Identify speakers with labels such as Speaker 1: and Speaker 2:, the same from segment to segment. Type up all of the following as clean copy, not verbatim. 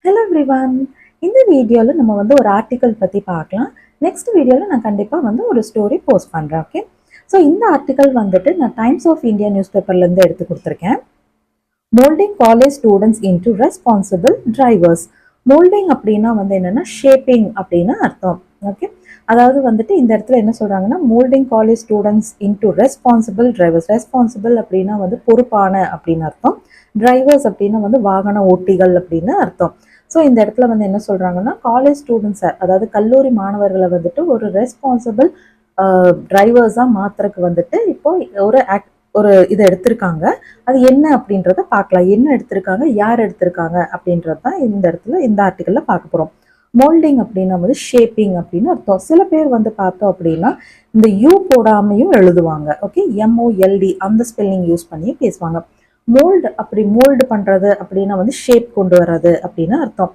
Speaker 1: Hello everyone. இந்த வீடியோல நம்ம ஒரு ஆர்டிகல் பத்தி பார்க்கலாம். நெக்ஸ்ட் வீடியோல நான் கண்டிப்பா ஒரு ஸ்டோரி போஸ்ட் பண்றேன். ஓகே. சோ இந்த ஆர்டிகல் நான் டைம்ஸ் ஆஃப் இந்தியா நியூஸ் பேப்பர்ல இருந்து எடுத்து கொடுத்திருக்கேன். Moulding college students into responsible drivers. Moulding அப்படின்னா என்னன்னா ஷேப்பிங் அப்படின்னு அர்த்தம். ஓகே. அதாவது இந்த இடத்துல என்ன சொல்றாங்கன்னா moulding college students into responsible drivers. Responsible அப்படின்னா பொறுப்பான அப்படின்னு அர்த்தம். டிரைவர்ஸ் அப்படின்னா வாகன ஓட்டிகள் அப்படின்னு அர்த்தம். ஸோ இந்த இடத்துல என்ன சொல்றாங்கன்னா காலேஜ் ஸ்டூடெண்ட்ஸை அதாவது கல்லூரி மாணவர்களை ஒரு ரெஸ்பான்சிபிள் டிரைவர்ஸா மாத்துறதுக்கு இப்போ ஒரு இதை எடுத்திருக்காங்க. அது என்ன அப்படின்றத பார்க்கலாம். என்ன எடுத்திருக்காங்க, யார் எடுத்திருக்காங்க அப்படின்றது தான் இந்த இடத்துல இந்த ஆர்டிக்கல்ல பார்க்க போறோம். மோல்டிங் அப்படின்னா ஷேப்பிங் அப்படின்னு அர்த்தம். சில பேர் பார்த்தோம் அப்படின்னா இந்த யூ போடாமையும் எழுதுவாங்க. ஓகே, MOLD அந்த ஸ்பெல்லிங் யூஸ் பண்ணி பேசுவாங்க. மோல்டு பண்றது அப்படின்னா ஷேப் கொண்டு வர்றது அப்படின்னு அர்த்தம்.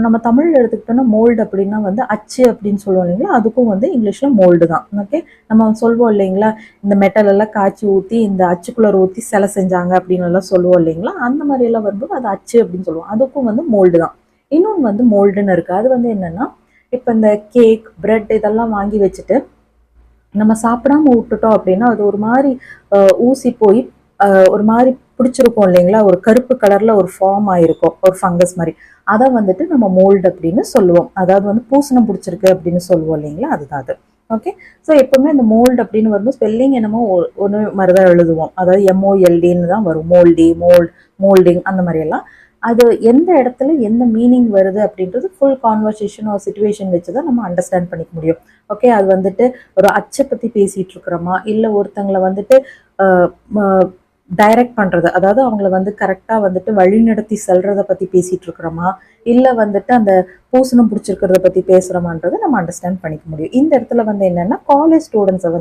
Speaker 1: நம்ம தமிழ்ல எடுத்துக்கிட்டோம்னா மோல்டு அப்படின்னா அச்சு அப்படின்னு சொல்லுவோம் இல்லைங்களா, அதுக்கும் இங்கிலீஷ்ல மோல்டு தான். ஓகே, நம்ம சொல்லுவோம் இல்லைங்களா, இந்த மெட்டல் எல்லாம் காய்ச்சி ஊற்றி இந்த அச்சுக்குள்ளர் ஊற்றி சிலை செஞ்சாங்க அப்படின்னு எல்லாம் சொல்லுவோம் இல்லைங்களா, அந்த மாதிரி எல்லாம் வரும்போது அது அச்சு அப்படின்னு சொல்லுவோம். அதுக்கும் மோல்டு தான். இன்னொன்று மோல்டுன்னு இருக்கு. அது என்னன்னா இப்போ இந்த கேக் பிரெட் இதெல்லாம் வாங்கி வச்சுட்டு நம்ம சாப்பிடாம விட்டுட்டோம் அப்படின்னா அது ஒரு மாதிரி ஊசி போய் ஒரு மாதிரி பிடிச்சிருக்கும் இல்லைங்களா, ஒரு கருப்பு கலர்ல ஒரு ஃபார்ம் ஆயிருக்கும், ஒரு ஃபங்கஸ் மாதிரி. அதை நம்ம மோல்டு அப்படின்னு சொல்லுவோம். அதாவது பூசணம் பிடிச்சிருக்கு அப்படின்னு சொல்லுவோம் இல்லைங்களா, அதுதான் அது. ஓகே, ஸோ எப்பவுமே இந்த மோல்டு அப்படின்னு வரும்போது ஸ்பெல்லிங் என்னமோ ஒன்று மாதிரி தான் எழுதுவோம். அதாவது MOLDன்னு தான் வரும். மோல்டிங் அந்த மாதிரி எல்லாம். அது எந்த இடத்துல எந்த மீனிங் வருது அப்படின்றது ஃபுல் கான்வர்சேஷன் ஒரு சிச்சுவேஷன் வச்சு தான் நம்ம அண்டர்ஸ்டாண்ட் பண்ணிக்க முடியும். ஓகே, அது ஒரு அச்சை பற்றி பேசிட்டு இருக்கிறோமா, இல்லை ஒருத்தங்களை டைரக்ட் பண்றது, அதாவது அவங்கள கரெக்டாக வழிநடத்தி செல்றதை பற்றி பேசிட்டு இருக்கிறோமா, இல்லை அந்த பூசணம் பிடிச்சிருக்கிறத பற்றி பேசுகிறோமான்றதை நம்ம அண்டர்ஸ்டாண்ட் பண்ணிக்க முடியும். இந்த இடத்துல என்னன்னா காலேஜ் ஸ்டூடெண்ட்ஸை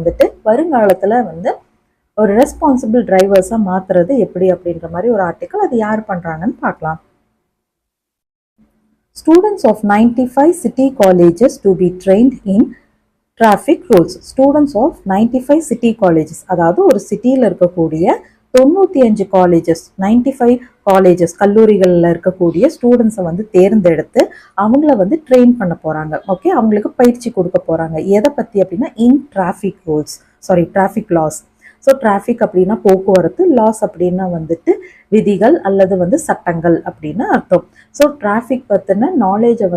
Speaker 1: வருங்காலத்தில் ஒரு ரெஸ்பான்சிபிள் டிரைவர்ஸாக மாற்றுறது எப்படி அப்படின்ற மாதிரி ஒரு ஆர்டிக்கல். அது யார் பண்ணுறாங்கன்னு பார்க்கலாம். Students of 95 city colleges to be trained in traffic rules. Students of 95 city colleges, அதாவது ஒரு சிட்டியில் இருக்கக்கூடிய 95 காலேஜஸ், 95 காலேஜஸ் கல்லூரிகளில் இருக்கக்கூடிய ஸ்டூடெண்ட்ஸை தேர்ந்தெடுத்து அவங்கள ட்ரெயின் பண்ண போகிறாங்க. ஓகே, அவங்களுக்கு பயிற்சி கொடுக்க போகிறாங்க. எதை பற்றி அப்படின்னா in traffic rules, traffic laws. So traffic அப்படின்னா போக்குவரத்து, லாஸ் அப்படின்னா விதிகள் அல்லது சட்டங்கள் அப்படின்னு அர்த்தம். ஸோ டிராஃபிக் பற்றின நாலேஜை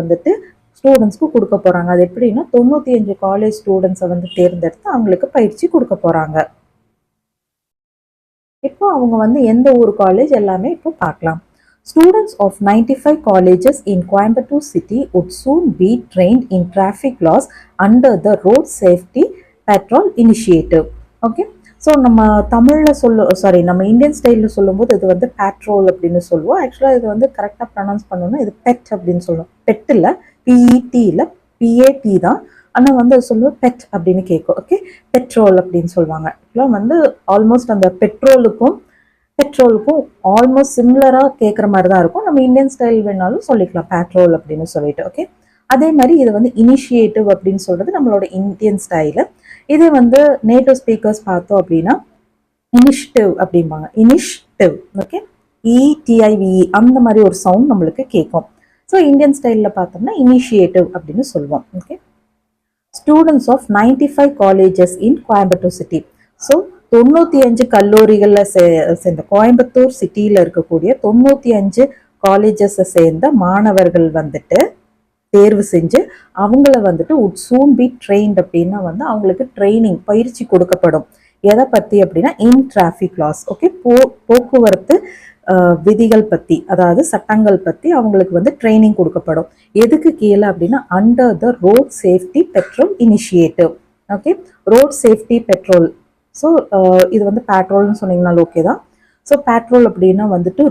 Speaker 1: ஸ்டூடெண்ட்ஸ்க்கு கொடுக்க போகிறாங்க. அது எப்படின்னா 95 காலேஜ் ஸ்டூடெண்ட்ஸை தேர்ந்தெடுத்து அவங்களுக்கு பயிற்சி கொடுக்க போகிறாங்க. இப்போ அவங்க எந்த ஊர் காலேஜ் எல்லாமே இப்போ பார்க்கலாம். Students of 95 colleges in Coimbatore city would soon be trained in traffic laws under the Road Safety Patrol Initiative. Okay, so நம்ம தமிழில் நம்ம இந்தியன் ஸ்டைலில் சொல்லும்போது இது பேட்ரோல் அப்படின்னு சொல்லுவோம். ஆக்சுவலாக இது கரெக்டாக ப்ரொனவுன்ஸ் பண்ணணும்னா இது பெட் அப்படின்னு சொல்லுவோம். பெட் இல்லை, PET இல்லை, PAT தான். ஆனால் அது சொல்லுவோம் பெட் அப்படின்னு கேட்கும். ஓகே, பெட்ரோல் அப்படின்னு சொல்லுவாங்க. ஆக்சுவலாக ஆல்மோஸ்ட் அந்த பெட்ரோலுக்கும் ஆல்மோஸ்ட் சிமிலராக கேட்குற மாதிரி தான் இருக்கும். நம்ம இந்தியன் ஸ்டைல் வேணாலும் சொல்லிக்கலாம் பேட்ரோல் அப்படின்னு சொல்லிட்டு. ஓகே, அதே மாதிரி இது இனிஷியேட்டிவ் அப்படின்னு சொல்றது நம்மளோட இந்தியன் ஸ்டைலு. இது நேட்டிவ் ஸ்பீக்கர்ஸ் பார்த்தோம் அப்படின்னா இனிஷியேட்டிவ் அப்படிம்பாங்க. இனிஷியேட்டிவ். ஓகே, ETIVE அந்த மாதிரி ஒரு சவுண்ட் நம்மளுக்கு கேட்கும். ஸோ இந்தியன் ஸ்டைலில் பார்த்தோம்னா இனிஷியேட்டிவ் அப்படின்னு சொல்லுவோம். Okay, students of 95 colleges in Coimbatore city. So 95 கல்லூரிகளில் சேர்ந்த கோயம்புத்தூர் சிட்டியில் இருக்கக்கூடிய 95 காலேஜஸை சேர்ந்த மாணவர்கள் தேர்வு செஞ்சு அவங்கள would soon be trained அப்படின்னா அவங்களுக்கு ட்ரைனிங் பயிற்சி கொடுக்கப்படும். எதை பற்றி அப்படின்னா இன் டிராஃபிக் லாஸ். ஓகே, போக்குவரத்து விதிகள் பற்றி, அதாவது சட்டங்கள் பற்றி அவங்களுக்கு ட்ரைனிங் கொடுக்கப்படும். எதுக்கு கீழே அப்படின்னா under the road safety petrol initiative. Okay, road safety petrol. So இது பேட்ரோல்னு சொன்னீங்கனாலும் ஓகே தான். ஸோ பேட்ரோல் அப்படின்னா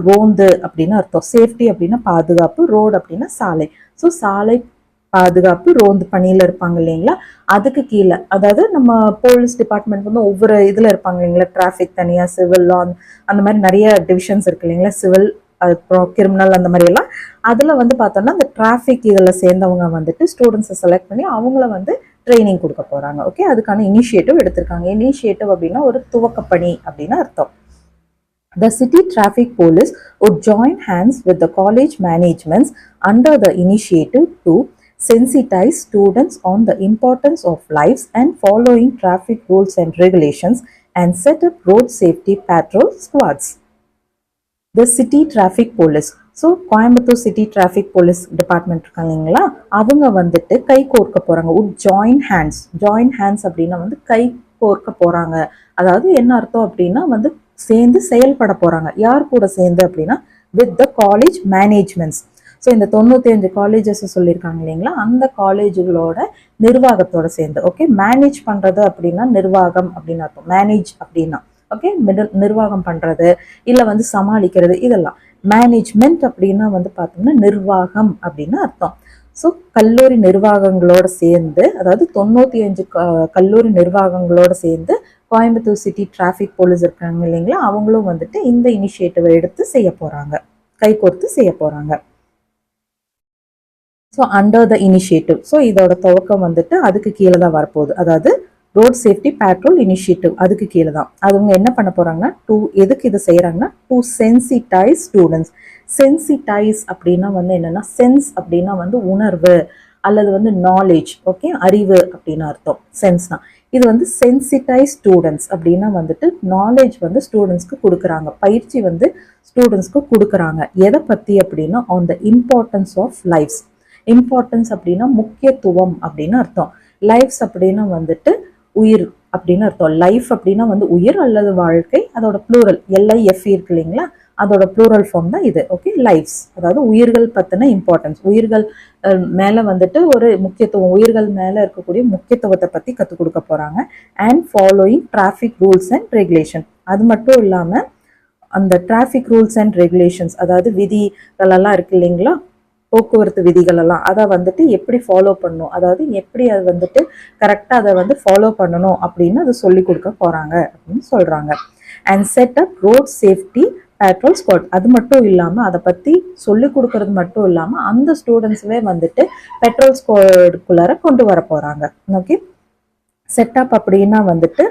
Speaker 1: ரோந்து அப்படின்னு அர்த்தம். சேஃப்டி அப்படின்னா பாதுகாப்பு, ரோடு அப்படின்னா சாலை. ஸோ சாலை பாதுகாப்பு ரோந்து பணியில் இருப்பாங்க இல்லைங்களா, அதுக்கு கீழே அதாவது நம்ம போலீஸ் டிபார்ட்மெண்ட் ஒவ்வொரு இதில் இருப்பாங்க இல்லைங்களா, டிராஃபிக் தனியாக, சிவில் லா அந்த மாதிரி நிறைய டிவிஷன்ஸ் இருக்கு இல்லைங்களா, சிவில் அப்புறம் கிரிமினல் அந்த மாதிரி எல்லாம். அதில் பார்த்தோம்னா அந்த டிராஃபிக் இதில் சேர்ந்தவங்க ஸ்டூடெண்ட்ஸை செலக்ட் பண்ணி அவங்கள ட்ரைனிங் கொடுக்க போகிறாங்க. ஓகே, அதுக்கான இனிஷியேட்டிவ் எடுத்திருக்காங்க. இனிஷியேட்டிவ் அப்படின்னா ஒரு துவக்கப்பணி அப்படின்னு அர்த்தம். The city traffic police would join hands with the college managements under the initiative to sensitize students on the importance of lives and following traffic rules and regulations and set up road safety patrol squads. The city traffic police. So Coimbatore city traffic police department இருக்காங்க இல்லைங்களா, அவங்க வந்துட்டு கை கோர்க்க போகிறாங்க. உட் join hands. Join hands அப்படின்னா வந்து கை கோர்க்க போகிறாங்க. அதாவது என்ன அர்த்தம் அப்படின்னா வந்து சேர்ந்து செயல்பட போகிறாங்க. யார் கூட சேர்ந்து அப்படின்னா with the college managements. So இந்த 95 காலேஜஸ் சொல்லியிருக்காங்க இல்லைங்களா, அந்த காலேஜுகளோட நிர்வாகத்தோட சேர்ந்து. ஓகே, மேனேஜ் பண்ணுறது அப்படின்னா நிர்வாகம் அப்படின்னு அர்த்தம். மேனேஜ் அப்படின்னா ஓகே நிர்வாகம் பண்ணுறது இல்லை வந்து சமாளிக்கிறது, இதெல்லாம். மேனேஜ்மெண்ட் அப்படின்னா வந்து பார்த்தோம்னா நிர்வாகம் அப்படின்னு அர்த்தம். ஸோ கல்லூரி நிர்வாகங்களோட சேர்ந்து, அதாவது 95 கல்லூரி நிர்வாகங்களோட சேர்ந்து கோயம்புத்தூர் சிட்டி டிராஃபிக் போலீஸ் இருக்காங்க இல்லைங்களா, அவங்களும் வந்துட்டு இந்த இனிஷியேட்டிவை எடுத்து செய்ய போகிறாங்க, கை கோர்த்து செய்ய போகிறாங்க. So under the initiative. So இதோட துவக்கம் வந்துட்டு அதுக்கு கீழே தான் வரப்போகுது. அதாவது ரோட் சேஃப்டி பேட்ரோல் இனிஷியேட்டிவ் அதுக்கு கீழே தான். அவங்க என்ன பண்ண போகிறாங்கன்னா எதுக்கு இது செய்கிறாங்கன்னா டு சென்சிட்டைஸ் ஸ்டூடெண்ட்ஸ். சென்சிட்டைஸ் அப்படின்னா வந்து என்னென்னா, சென்ஸ் அப்படின்னா வந்து உணர்வு அல்லது வந்து நாலேஜ், ஓகே, அறிவு அப்படின்னு அர்த்தம். சென்ஸ்னா இது வந்து சென்சிட்டைஸ் ஸ்டூடெண்ட்ஸ் அப்படின்னா வந்துட்டு நாலேஜ் வந்து ஸ்டூடெண்ட்ஸ்க்கு கொடுக்குறாங்க, பயிற்சி வந்து ஸ்டூடெண்ட்ஸ்க்கு கொடுக்குறாங்க. எதை பற்றி அப்படின்னா on the importance of life's. Importance அப்படின்னா முக்கியத்துவம் அப்படின்னு அர்த்தம். லைஃப்ஸ் அப்படின்னா வந்துட்டு உயிர் அப்படின்னு அர்த்தம். லைஃப் அப்படின்னா வந்து உயிர் அல்லது வாழ்க்கை, அதோட ப்ளூரல் LIFE இருக்கு இல்லைங்களா, அதோட ப்ளூரல் ஃபார்ம் தான் இது. ஓகே, லைஃப்ஸ் அதாவது உயிர்கள் பற்றின இம்பார்ட்டன்ஸ், உயிர்கள் மேலே வந்துட்டு ஒரு முக்கியத்துவம், உயிர்கள் மேலே இருக்கக்கூடிய முக்கியத்துவத்தை பற்றி கற்றுக் கொடுக்க போகிறாங்க. And following traffic rules and regulation. அது மட்டும் இல்லாமல் அந்த டிராஃபிக் ரூல்ஸ் அண்ட் ரெகுலேஷன்ஸ், அதாவது விதிகள் எல்லாம் இருக்கு இல்லைங்களா, போக்குவரத்து விதிகள் எல்லாம், அதை வந்துட்டு எப்படி ஃபாலோ பண்ணணும், அதாவது எப்படி அதை வந்துட்டு கரெக்டாக அதை வந்து ஃபாலோ பண்ணணும் அப்படின்னு அதை சொல்லி கொடுக்க போகிறாங்க அப்படின்னு சொல்கிறாங்க. And set up road safety patrol squad. அது மட்டும் இல்லாமல் அதை பற்றி சொல்லி கொடுக்கறது மட்டும் இல்லாமல் அந்த ஸ்டூடெண்ட்ஸுவே வந்துட்டு பெட்ரோல் ஸ்குவாடுக்குள்ளார கொண்டு வர போகிறாங்க. ஓகே, செட்டப் அப்படின்னா வந்துட்டு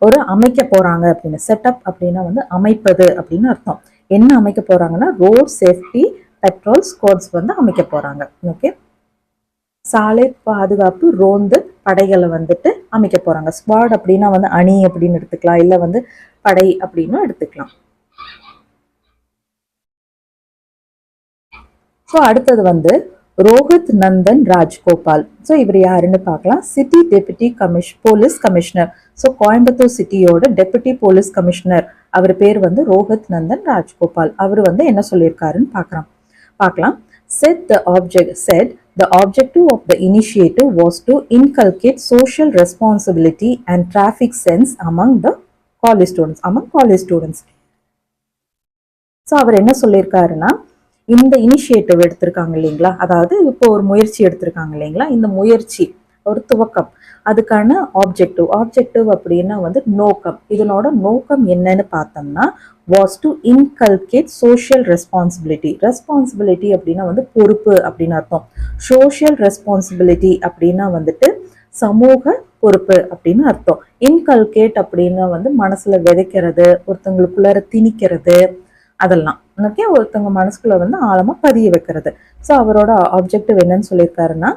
Speaker 1: ஒரு அமைக்க போகிறாங்க அப்படின்னு. செட்டப் அப்படின்னா வந்து அமைப்பது அப்படின்னு அர்த்தம். என்ன அமைக்க போகிறாங்கன்னா ரோட் சேஃப்டி பெட்ரோல் ஸ்குவாட்ஸ் வந்து அமைக்க போறாங்க. ஓகே, சாலை பாதுகாப்பு ரோந்து படைகளை வந்துட்டு அமைக்க போறாங்க. ஸ்குவாட் அப்படின்னா வந்து அணி அப்படின்னு எடுத்துக்கலாம், இல்ல வந்து படை அப்படின்னு எடுத்துக்கலாம். ஸோ அடுத்தது வந்து ரோஹித் நந்தன் ராஜ்கோபால். ஸோ இவர் யாருன்னு பார்க்கலாம். City deputy police commissioner. So Coimbatore சிட்டியோட டெபுட்டி போலீஸ் கமிஷனர், அவர் பேர் வந்து ரோஹித் நந்தன் ராஜ்கோபால். அவர் வந்து என்ன சொல்லியிருக்காருன்னு பார்க்கலாம். Said the objective of the initiative was to inculcate social responsibility and traffic sense among college students. So அவர் என்ன சொல்லியிருக்காருன்னா, இந்த இனிஷியேட்டிவ் எடுத்திருக்காங்க இல்லைங்களா, அதாவது இப்போ ஒரு முயற்சி எடுத்திருக்காங்க இல்லைங்களா, இந்த முயற்சி ஒரு துவக்கம், அதுக்கான ஆப்ஜெக்டிவ் அப்படின்னா வந்து நோக்கம். இதனோட நோக்கம் என்னன்னு பார்த்தோம்னா was to inculcate social responsibility. Responsibility அப்படின்னா வந்து பொறுப்பு அப்படின்னு அர்த்தம். சோஷியல் ரெஸ்பான்சிபிலிட்டி அப்படின்னா வந்துட்டு சமூக பொறுப்பு அப்படின்னு அர்த்தம். இன்கல்கேட் அப்படின்னா வந்து மனசுல விதைக்கிறது, ஒருத்தவங்களுக்குள்ளார திணிக்கிறது, அதெல்லாம். ஓகே, ஒருத்தவங்க மனசுக்குள்ள வந்து ஆழமா பதிய வைக்கிறது. ஸோ அவரோட ஆப்ஜெக்டிவ் என்னன்னு சொல்லியிருக்காருன்னா,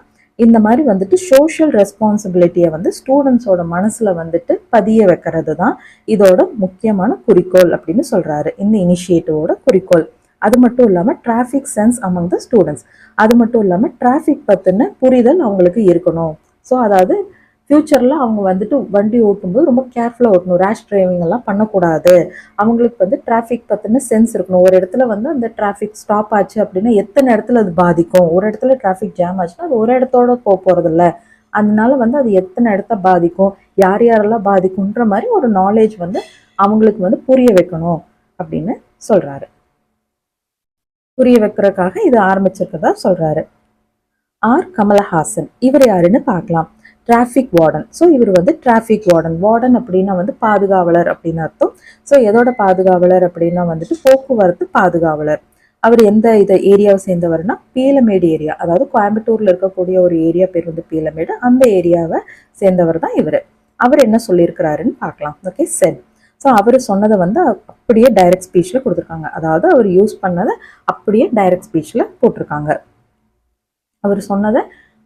Speaker 1: இந்த மாதிரி வந்துட்டு சோஷியல் ரெஸ்பான்சிபிலிட்டியை வந்து ஸ்டூடெண்ட்ஸோட மனசுல வந்துட்டு பதிய வைக்கிறது தான் இதோட முக்கியமான குறிக்கோள் அப்படின்னு சொல்றாரு, இந்த இனிஷியேட்டிவோட குறிக்கோள். அது மட்டும் இல்லாம traffic sense among the students. அது மட்டும் இல்லாம டிராஃபிக் பத்தின புரிதல் அவங்களுக்கு இருக்கணும். ஸோ அதாவது ஃபியூச்சர்ல அவங்க வந்துட்டு வண்டி ஓட்டும்போது ரொம்ப கேர்ஃபுல்லாக ஓட்டணும், ரேஷ் டிரைவிங் எல்லாம் பண்ணக்கூடாது. அவங்களுக்கு வந்து டிராஃபிக் பற்றின சென்ஸ் இருக்கணும். ஒரு இடத்துல வந்து அந்த டிராஃபிக் ஸ்டாப் ஆச்சு அப்படின்னா எத்தனை இடத்துல அது பாதிக்கும், ஒரு இடத்துல டிராஃபிக் ஜாம் ஆச்சுன்னா அது ஒரு இடத்தோட போகிறதில்ல, அதனால வந்து அது எத்தனை இடத்த பாதிக்கும், யார் யாரெல்லாம் பாதிக்கும்ன்ற மாதிரி ஒரு நாலேஜ் வந்து அவங்களுக்கு வந்து புரிய வைக்கணும் அப்படின்னு சொல்றாரு. புரிய வைக்கிறதுக்காக இது ஆரம்பிச்சிருக்கதா சொல்றாரு. ஆர் கமலஹாசன், இவர் யாருன்னு பார்க்கலாம். Traffic warden. ஸோ இவர் வந்து டிராஃபிக் வார்டன் அப்படின்னா வந்து பாதுகாவலர் அப்படின்னு அர்த்தம். ஸோ எதோட பாதுகாவலர் அப்படின்னா வந்துட்டு போக்குவரத்து பாதுகாவலர். அவர் எந்த ஏரியாவை சேர்ந்தவர்னா பீலமேடு ஏரியா, அதாவது கோயம்புத்தூர்ல இருக்கக்கூடிய ஒரு ஏரியா பேர் வந்து பீலமேடு, அந்த ஏரியாவை சேர்ந்தவர் தான் இவர். அவர் என்ன சொல்லியிருக்கிறாருன்னு பார்க்கலாம். ஓகே, செட் ஸோ அவர் சொன்னதை வந்து அப்படியே டைரக்ட் ஸ்பீச்சில் கொடுத்துருக்காங்க. அதாவது அவர் யூஸ் பண்ணதை அப்படியே டைரக்ட் ஸ்பீச்சில் போட்டிருக்காங்க. அவர் சொன்னதை,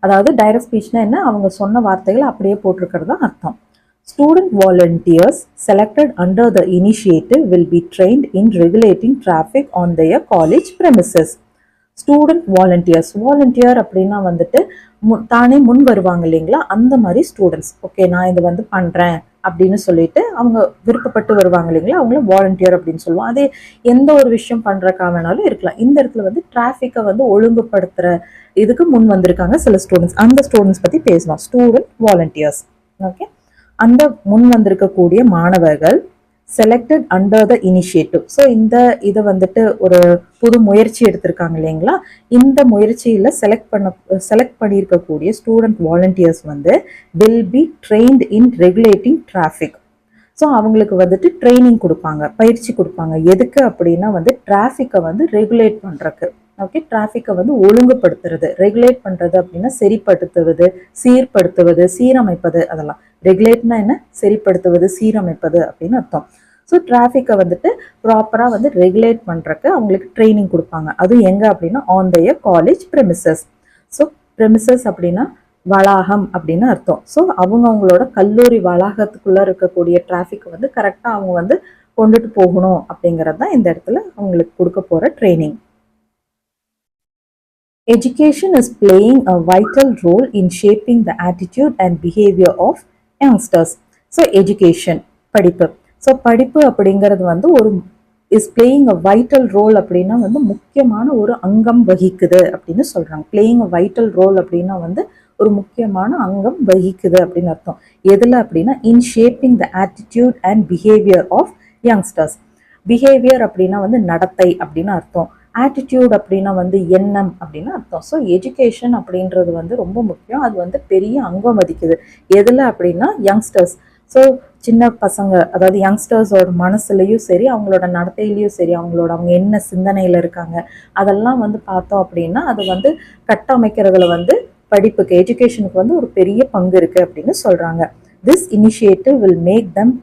Speaker 1: அதாவது டைரக்ட் ஸ்பீச்னா என்ன, அவங்க சொன்ன வார்த்தைகளை அப்படியே போட்டிருக்கிறதா அர்த்தம். Student volunteers selected under the initiative will be trained in regulating traffic on their college premises. Student volunteer அப்படின்னா வந்துட்டு தானே முன் வருவாங்க இல்லைங்களா, அந்த மாதிரி ஸ்டூடெண்ட்ஸ். ஓகே, நான் இது வந்து பண்ணுறேன் அப்படின்னு சொல்லிட்டு அவங்க விருப்பப்பட்டு வருவாங்க இல்லைங்களா, அவங்கள வாலண்டியர் அப்படின்னு சொல்லுவோம். அதே எந்த ஒரு விஷயம் பண்ணுறக்கா வேணாலும் இருக்கலாம். இந்த இடத்துல வந்து டிராஃபிக்கை வந்து ஒழுங்குபடுத்துகிற இதுக்கு முன் வந்திருக்காங்க சில ஸ்டூடெண்ட்ஸ். அந்த ஸ்டூடெண்ட்ஸ் பற்றி பேசலாம். Student volunteers. ஓகே, அந்த முன் வந்திருக்கக்கூடிய மாணவர்கள் selected under the initiative. So இந்த இதை வந்துட்டு ஒரு புது முயற்சி எடுத்திருக்காங்க இல்லைங்களா, இந்த முயற்சியில் செலக்ட் பண்ணியிருக்கக்கூடிய ஸ்டூடெண்ட் வாலண்டியர்ஸ் வந்து will be trained in regulating traffic. So அவங்களுக்கு வந்துட்டு ட்ரைனிங் கொடுப்பாங்க, பயிற்சி கொடுப்பாங்க. எதுக்கு அப்படின்னா வந்து டிராஃபிக்கை வந்து ரெகுலேட் பண்ணுறக்கு. ஓகே, டிராஃபிக்கை வந்து ஒழுங்குபடுத்துறது. ரெகுலேட் பண்ணுறது அப்படின்னா சரிப்படுத்துவது, சீர்படுத்துவது, சீரமைப்பது. அதெல்லாம் ரெகுலேட்னா என்ன, சரிப்படுத்துவது, சீரமைப்பது அப்படின்னு அர்த்தம். ஸோ டிராஃபிக்கை வந்துட்டு ப்ராப்பராக வந்து ரெகுலேட் பண்ணுறக்கு அவங்களுக்கு ட்ரைனிங் கொடுப்பாங்க. அது எங்கே அப்படின்னா on their college premises. So premises அப்படின்னா வளாகம் அப்படின்னு அர்த்தம். ஸோ அவங்களோட கல்லூரி வளாகத்துக்குள்ளே இருக்கக்கூடிய டிராஃபிக்கை வந்து கரெக்டாக அவங்க வந்து கொண்டுட்டு போகணும் அப்படிங்கிறது தான் இந்த இடத்துல அவங்களுக்கு கொடுக்க போகிற training. Education is playing a vital role in shaping the attitude and behavior of youngsters. So education, படிப்பு. ஸோ படிப்பு அப்படிங்கிறது வந்து ஒரு is playing a vital role அப்படின்னா வந்து முக்கியமான ஒரு அங்கம் வகிக்குது அப்படின்னு சொல்கிறாங்க. பிளேயிங் அ வைட்டல் ரோல் அப்படின்னா வந்து ஒரு முக்கியமான அங்கம் வகிக்குது அப்படின்னு அர்த்தம். எதில் அப்படின்னா in shaping the attitude and behaviour of youngsters. Behaviour அப்படின்னா வந்து நடத்தை அப்படின்னு அர்த்தம். ஆட்டிடியூட் அப்படின்னா வந்து எண்ணம் அப்படின்னு அர்த்தம். ஸோ எஜுகேஷன் அப்படின்றது வந்து ரொம்ப முக்கியம். அது வந்து பெரிய அங்கம் வகிக்குது. எதில் அப்படின்னா யங்ஸ்டர்ஸ். ஸோ சின்ன பசங்க, அதாவது யங்ஸ்டர்ஸோட மனசுலையும் சரி, அவங்களோட நடத்தையிலையும் சரி, அவங்க என்ன சிந்தனையில் இருக்காங்க அதெல்லாம் வந்து பார்த்தோம் அப்படின்னா அது வந்து கட்டமைக்கிறதுல வந்து படிப்புக்கு, எஜுகேஷனுக்கு வந்து ஒரு பெரிய பங்கு இருக்குது அப்படின்னு சொல்கிறாங்க. This initiative will make them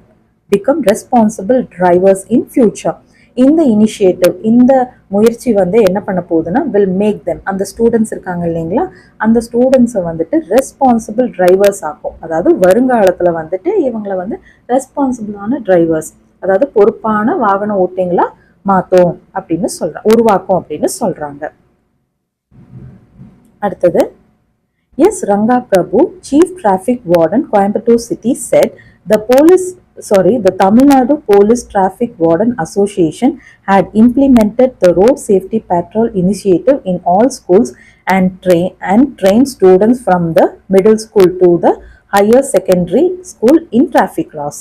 Speaker 1: become responsible drivers in future. இந்த இனிஷியேட்டிவ், இந்த முயற்சி வந்து என்ன பண்ண போகுதுன்னா வில் மேக் தெம், அந்த ஸ்டூடெண்ட்ஸ் இருக்காங்க இல்லைங்களா, அந்த ஸ்டூடெண்ட்ஸை வந்துட்டு ரெஸ்பான்சிபிள் டிரைவர்ஸ் ஆகும். அதாவது வருங்காலத்தில் வந்துட்டு இவங்களை வந்து ரெஸ்பான்சிபிளான டிரைவர்ஸ், அதாவது பொறுப்பான வாகன ஓட்டிங்களா மாற்றும் அப்படின்னு உருவாக்கும் அப்படின்னு சொல்கிறாங்க. அடுத்தது, S Ranga Prabhu, chief traffic warden, Coimbatore city said the Tamil Nadu Police Traffic Warden Association had implemented the Road Safety Patrol initiative in all schools and trained students from the middle school to the higher secondary school in traffic laws.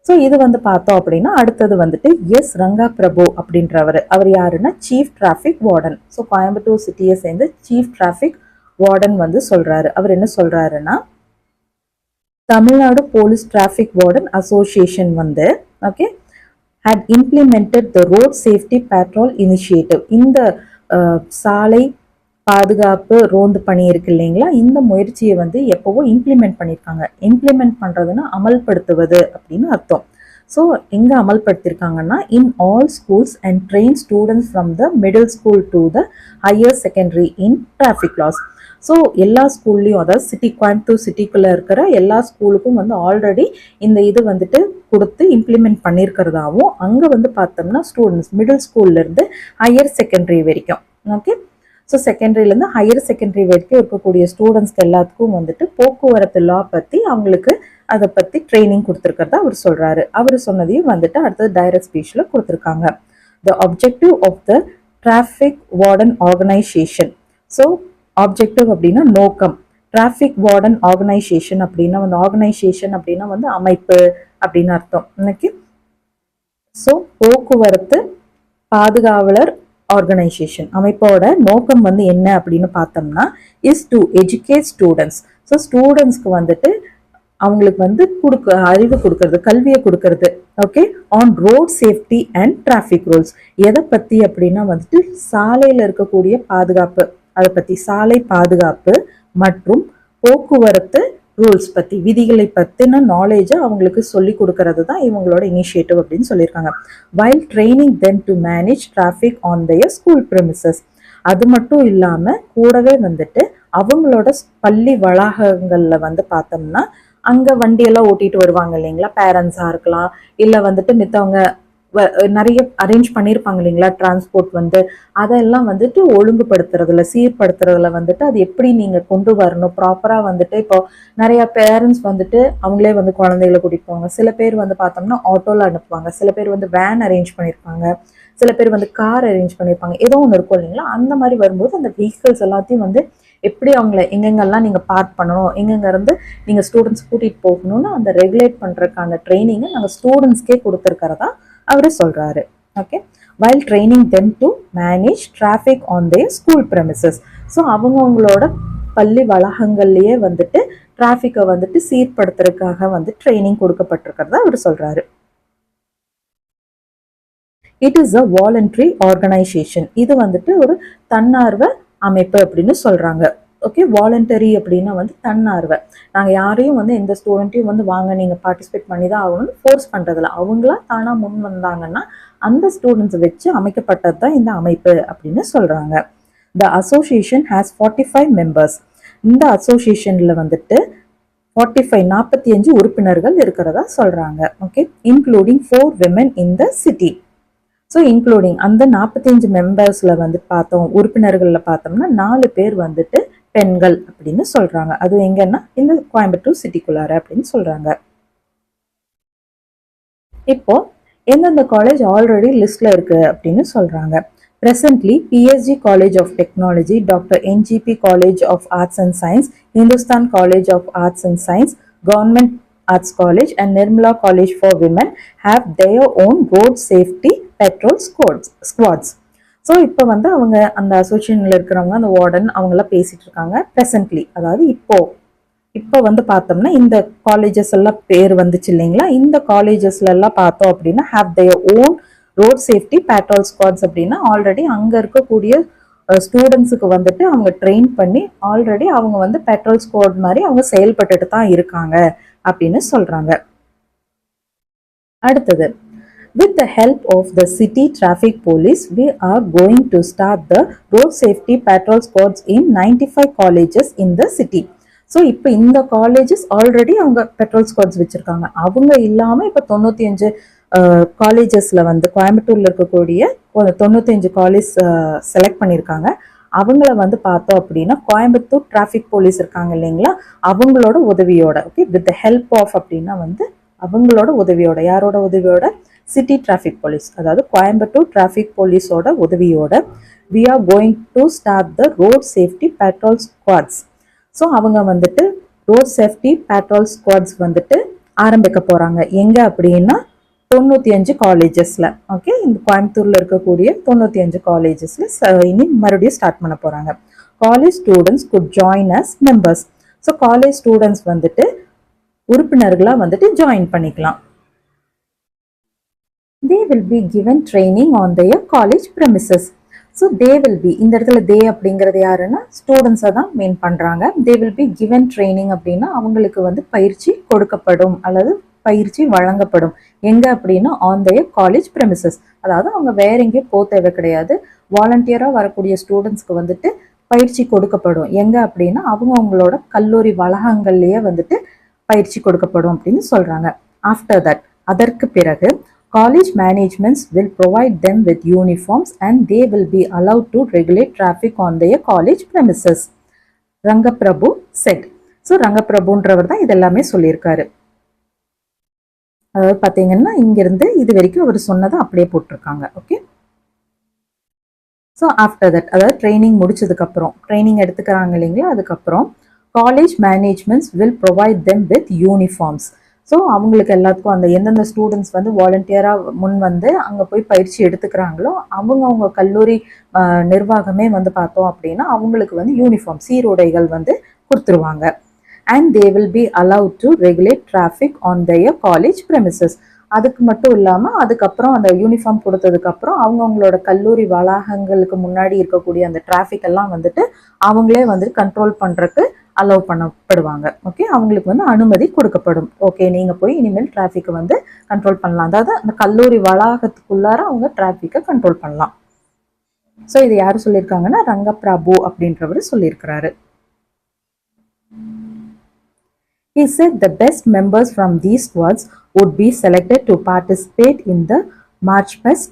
Speaker 1: So இது வந்து பார்த்தோம் அப்படின்னா அடுத்தது வந்துட்டு S Ranga பிரபு அப்படின்றவர். அவர் யாருன்னா chief traffic warden. So Coimbatore சிட்டியை சேர்ந்து சீஃப் டிராஃபிக் வார்டன் வந்து சொல்றாரு. அவர் என்ன சொல்றாருன்னா, Tamil Nadu police traffic warden association வந்து okay had implemented the road safety patrol initiative. இந்த சாலை பாதுகாப்பு ரோந்து பணி இருக்கு இல்லைங்களா, இந்த முயற்சியை வந்து எப்போவோ இம்ப்ளிமெண்ட் பண்ணியிருக்காங்க. இம்ப்ளிமெண்ட் பண்ணுறதுன்னா அமல்படுத்துவது அப்படின்னு அர்த்தம். ஸோ எங்கே அமல்படுத்தியிருக்காங்கன்னா in all schools and train students from the middle school to the higher secondary in traffic laws. So எல்லா ஸ்கூல்லையும், அதாவது கோயம்புத்தூர் சிட்டிக்குள்ளே இருக்கிற எல்லா ஸ்கூலுக்கும் வந்து ஆல்ரெடி இந்த இது வந்துட்டு கொடுத்து இம்ப்ளிமெண்ட் பண்ணியிருக்கிறதாவும், அங்கே வந்து பார்த்தோம்னா ஸ்டூடெண்ட்ஸ் மிடில் ஸ்கூல்லேருந்து ஹையர் செகண்டரி வரைக்கும், ஓகே, ஸோ செகண்டரியிலேருந்து ஹையர் செகண்டரி வரைக்கும் இருக்கக்கூடிய ஸ்டூடெண்ட்ஸ்க்கு எல்லாத்துக்கும் வந்துட்டு போக்குவரத்து லா பற்றி அவங்களுக்கு அதை பற்றி ட்ரைனிங் கொடுத்துருக்கிறதா அவர் சொல்கிறாரு. அவர் சொன்னதையும் வந்துட்டு அடுத்தது டைரக்ட் ஸ்பீச்சில் கொடுத்துருக்காங்க. The objective of the traffic warden organisation. So objective அப்படின்னா நோக்கம், டிராஃபிக் வார்டன் ஆர்கனைசேஷன் அப்படின்னா வந்து ஆர்கனைசேஷன் அப்படின்னா வந்து அமைப்பு அப்படின்னு அர்த்தம். இன்னைக்கு ஸோ போக்குவரத்து பாதுகாவலர் ஆர்கனைசேஷன் அமைப்போட நோக்கம் வந்து என்ன அப்படின்னு பார்த்தோம்னா is to educate students. So ஸ்டூடெண்ட்ஸ்க்கு வந்துட்டு அவங்களுக்கு வந்து அறிவு கொடுக்கறது, கல்வியை கொடுக்கறது, okay, on road safety and traffic rules. எதை பற்றி அப்படின்னா வந்துட்டு சாலையில் இருக்கக்கூடிய பாதுகாப்பு, அதை பற்றி சாலை பாதுகாப்பு மற்றும் போக்குவரத்து ரூல்ஸ் பற்றி, விதிகளை பற்றின நாலேஜை அவங்களுக்கு சொல்லி கொடுக்கறது தான் இவங்களோட இனிஷியேட்டிவ் அப்படின்னு சொல்லியிருக்காங்க. While training them to manage traffic on their school premises. அது மட்டும் இல்லாமல் கூடவே வந்துட்டு அவங்களோட பள்ளி வளாகங்களில் வந்து பார்த்தோம்னா அங்கே வண்டியெல்லாம் ஓட்டிட்டு வருவாங்க இல்லைங்களா, பேரண்ட்ஸாக இருக்கலாம், இல்லை வந்துட்டு மித்தவங்க நிறைய அரேஞ்ச் பண்ணியிருப்பாங்க இல்லைங்களா டிரான்ஸ்போர்ட் வந்து, அதெல்லாம் வந்துட்டு ஒழுங்குபடுத்துறதுல சீர்படுத்துறதுல வந்துட்டு அது எப்படி நீங்கள் கொண்டு வரணும் ப்ராப்பராக வந்துட்டு. இப்போ நிறைய பேரண்ட்ஸ் வந்துட்டு அவங்களே வந்து குழந்தைகளை கூட்டிட்டு போவாங்க. சில பேர் வந்து பார்த்தோம்னா ஆட்டோவில் அனுப்புவாங்க, சில பேர் வந்து வேன் அரேஞ்ச் பண்ணியிருப்பாங்க, சில பேர் வந்து கார் அரேஞ்ச் பண்ணியிருப்பாங்க, ஏதோ ஒன்று இருக்கும் இல்லைங்களா. அந்த மாதிரி வரும்போது அந்த வெஹிக்கிள்ஸ் எல்லாத்தையும் வந்து எப்படி அவங்கள எங்கெங்கெல்லாம் நீங்கள் பார்க் பண்ணணும், எங்கெங்கேருந்து நீங்கள் ஸ்டூடெண்ட்ஸ் கூட்டிகிட்டு போகணும்னு அந்த ரெகுலேட் பண்ணுறதுக்கான ட்ரைனிங்கை நாங்கள் ஸ்டூடெண்ட்ஸ்க்கே கொடுத்துருக்கிறதா அவர் சொல்கிறாரு. Okay, while training them to manage traffic on their school premises. So அவங்கவுங்களோட பள்ளி வளாகங்கள்லேயே வந்துட்டு டிராஃபிக்கை வந்துட்டு சீர்படுத்துறதுக்காக வந்து ட்ரைனிங் கொடுக்கப்பட்டிருக்கிறதா அவர் சொல்கிறாரு. It is a voluntary organisation. இது வந்துட்டு ஒரு தன்னார்வ அமைப்பு அப்படின்னு சொல்கிறாங்க. ஓகே, வாலண்டரி அப்படின்னா வந்து தன்னார்வ. நாங்கள் யாரையும் வந்து எந்த ஸ்டூடெண்ட்டையும் வந்து வாங்க நீங்கள் பார்ட்டிசிபேட் பண்ணி தான் ஆகணும்னு ஃபோர்ஸ் பண்ணுறதில்ல. அவங்களா தானாக முன் வந்தாங்கன்னா அந்த ஸ்டூடெண்ட்ஸை வச்சு அமைக்கப்பட்டது தான் இந்த அமைப்பு அப்படின்னு சொல்கிறாங்க. த அசோசியேஷன் ஹேஸ் 45 மெம்பர்ஸ். இந்த அசோசியேஷனில் வந்துட்டு 45 உறுப்பினர்கள் இருக்கிறதா சொல்கிறாங்க. Okay, including 4 women in the city. So including அந்த 45 மெம்பர்ஸில் வந்து பார்த்தோம், உறுப்பினர்களில் பார்த்தோம்னா 4 பேர் வந்துட்டு பெண்கள் அப்படின்னு சொல்றாங்க. அது எங்கன்னா இந்த கோயம்புத்தூர் சிட்டிக்குள்ளார அப்படின்னு சொல்றாங்க. இப்போ எந்தெந்த காலேஜ் ஆல்ரெடி லிஸ்ட்ல இருக்கு அப்படின்னு சொல்றாங்க. Presently, PSG College of Technology, Dr. NGP College of Arts and Science, Hindustan College of Arts and Science, Government Arts College and Nirmala College for Women have their own road safety patrol squads. So இப்போ வந்து அவங்க அந்த அசோசியேஷனில் இருக்கிறவங்க அந்த warden அவங்களாம் பேசிட்டு இருக்காங்க. Presently, அதாவது இப்போ வந்து பார்த்தோம்னா இந்த காலேஜஸ் எல்லாம் பேர் வந்துச்சு இல்லைங்களா, இந்த காலேஜஸ்ல எல்லாம் பார்த்தோம் அப்படின்னா have their own road safety patrol squads அப்படின்னா ஆல்ரெடி அங்கே இருக்கக்கூடிய ஸ்டூடெண்ட்ஸுக்கு வந்துட்டு அவங்க ட்ரெயின் பண்ணி ஆல்ரெடி அவங்க வந்து பெட்ரோல் ஸ்குவாட் மாதிரி அவங்க செயல்பட்டுட்டு தான் இருக்காங்க அப்படின்னு சொல்றாங்க. அடுத்தது, with the help of the city traffic police, we are going to start the road safety patrol squads in 95 colleges in the city. So இப்போ இந்த காலேஜஸ் ஆல்ரெடி அவங்க பெட்ரோல் ஸ்குவாட்ஸ் வச்சுருக்காங்க. அவங்க இல்லாமல் இப்போ 95 காலேஜஸில் வந்து கோயம்புத்தூரில் இருக்கக்கூடிய 95 காலேஜ் செலக்ட் பண்ணியிருக்காங்க. அவங்கள வந்து பார்த்தோம் அப்படின்னா கோயம்புத்தூர் டிராஃபிக் போலீஸ் இருக்காங்க இல்லைங்களா, அவங்களோட உதவியோட, okay, with the help of அப்படின்னா வந்து அவங்களோட உதவியோட, யாரோட உதவியோட, சிட்டி டிராஃபிக் போலீஸ், அதாவது கோயம்புத்தூர் டிராஃபிக் போலீஸோட உதவியோட we are going to start the road safety patrol squads. So அவங்க வந்துட்டு ரோட் சேஃப்டி பேட்ரோல் ஸ்குவாட்ஸ் வந்துட்டு ஆரம்பிக்க போகிறாங்க. எங்கே அப்படின்னா 95 காலேஜஸில். ஓகே, இந்த கோயம்புத்தூரில் இருக்கக்கூடிய 95 காலேஜஸில் இனி மறுபடியும் ஸ்டார்ட் பண்ண போகிறாங்க. College students good join us members. So college students வந்துட்டு உறுப்பினர்களாக வந்துட்டு ஜாயின் பண்ணிக்கலாம். They will be given training on their college premises. So they will B, இந்த இடத்துல தே அப்படிங்கிறது யாருன்னா ஸ்டூடெண்ட்ஸை தான் மெயின் பண்ணுறாங்க. தே வில் பி கிவன் ட்ரைனிங் அப்படின்னா அவங்களுக்கு வந்து பயிற்சி கொடுக்கப்படும் அல்லது பயிற்சி வழங்கப்படும். எங்கே அப்படின்னா ஆன் their காலேஜ் ப்ரெமிசஸ், அதாவது அவங்க வேற எங்கேயும் போக தேவை கிடையாது. வாலண்டியராக வரக்கூடிய ஸ்டூடெண்ட்ஸ்க்கு வந்துட்டு பயிற்சி கொடுக்கப்படும். எங்கே அப்படின்னா அவங்களோட கல்லூரி வளாகங்கள்லேயே வந்துட்டு பயிற்சி கொடுக்கப்படும் அப்படின்னு சொல்கிறாங்க. ஆஃப்டர் தட், அதற்கு பிறகு college managements will provide them with uniforms and they will be allowed to regulate traffic on their college premises. Rangaprabhu said. So ரங்கப்பிரபுன்றவர் தான் இதெல்லாமே சொல்லியிருக்காரு. அதாவது பார்த்தீங்கன்னா இங்கிருந்து இது வரைக்கும் அவர் சொன்னதை அப்படியே போட்டிருக்காங்க. ஓகே, ஸோ ஆஃப்டர் தட், அதாவது ட்ரைனிங் முடிச்சதுக்கப்புறம், ட்ரைனிங் எடுத்துக்கிறாங்க இல்லைங்களா, அதுக்கப்புறம் college managements will provide them with uniforms. So அவங்களுக்கு எல்லாத்துக்கும் அந்த எந்தெந்த ஸ்டூடெண்ட்ஸ் வந்து வாலண்டியராக முன் வந்து அங்கே போய் பயிற்சி எடுத்துக்கிறாங்களோ அவங்க கல்லூரி நிர்வாகமே வந்து பார்த்தோம் அப்படின்னா அவங்களுக்கு வந்து யூனிஃபார்ம் சீருடைகள் வந்து கொடுத்துருவாங்க. And they will B allowed to regulate traffic on their college premises. அதுக்கு மட்டும் இல்லாமல் அதுக்கப்புறம் அந்த யூனிஃபார்ம் கொடுத்ததுக்கப்புறம் அவங்களோட கல்லூரி வளாகங்களுக்கு முன்னாடி இருக்கக்கூடிய அந்த டிராஃபிக் எல்லாம் வந்துட்டு அவங்களே வந்து கண்ட்ரோல் பண்ணுறதுக்கு அலோவ் பண்ணப்படுவாங்க. ஓகே, அவங்களுக்கு வந்து அனுமதி கொடுக்கப்படும். ஓகே, நீங்க போய் இனிமேல் டிராஃபிக்கை வந்து கண்ட்ரோல் பண்ணலாம். அதாவது அந்த கல்லூரி வளாகத்துக்குள்ளார அவங்க டிராஃபிக்கை கண்ட்ரோல் பண்ணலாம். ஸோ இது யார் சொல்லியிருக்காங்கன்னா ரங்கப்பிரபு அப்படின்றவர் சொல்லியிருக்கிறாரு. He said the best members from these squads would be selected to participate in the March Past.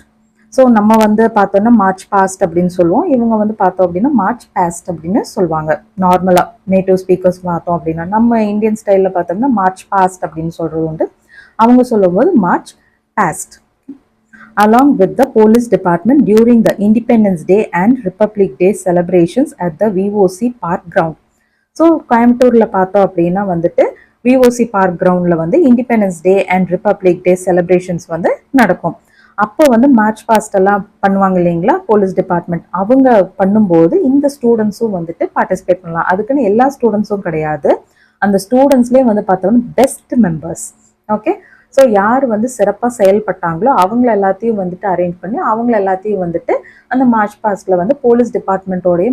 Speaker 1: So நம்ம வந்து பார்த்தோம்னா மார்ச் பாஸ்ட் அப்படின்னு சொல்லுவோம். இவங்க வந்து பார்த்தோம் அப்படின்னா மார்ச் பாஸ்ட் அப்படின்னு சொல்லுவாங்க. நார்மலாக நேட்டிவ் ஸ்பீக்கர்ஸ் பார்த்தோம் அப்படின்னா நம்ம இந்தியன் ஸ்டைலில் பார்த்தோம்னா மார்ச் பாஸ்ட் அப்படின்னு சொல்கிறது உண்டு. அவங்க சொல்லும்போது march past. Along with the police department during the Independence Day and Republic Day celebrations at the VOC Park Ground. So கோயம்புத்தூரில் பார்த்தோம் அப்படின்னா வந்துட்டு விஓசி பார்க் கிரவுண்டில் வந்து independence Day and republic day celebrations வந்து நடக்கும். அப்போ வந்து மார்ச் பாஸ்ட் எல்லாம் பண்ணுவாங்க இல்லைங்களா போலீஸ் டிபார்ட்மெண்ட், அவங்க பண்ணும்போது இந்த ஸ்டூடெண்ட்ஸும் வந்துட்டு பார்ட்டிசிபேட் பண்ணலாம். அதுக்குன்னு எல்லா ஸ்டூடெண்ட்ஸும் கிடையாது. அந்த ஸ்டூடெண்ட்ஸ்லேயே வந்து பார்த்தோம்னா பெஸ்ட் மெம்பர்ஸ். ஓகே, ஸோ யார் வந்து சிறப்பாக செயல்பட்டாங்களோ அவங்கள எல்லாத்தையும் வந்துட்டு அரேஞ்ச் பண்ணி அவங்கள எல்லாத்தையும் வந்துட்டு அந்த மார்ச் பாஸ்டில் வந்து போலீஸ் டிபார்ட்மெண்ட்டோடைய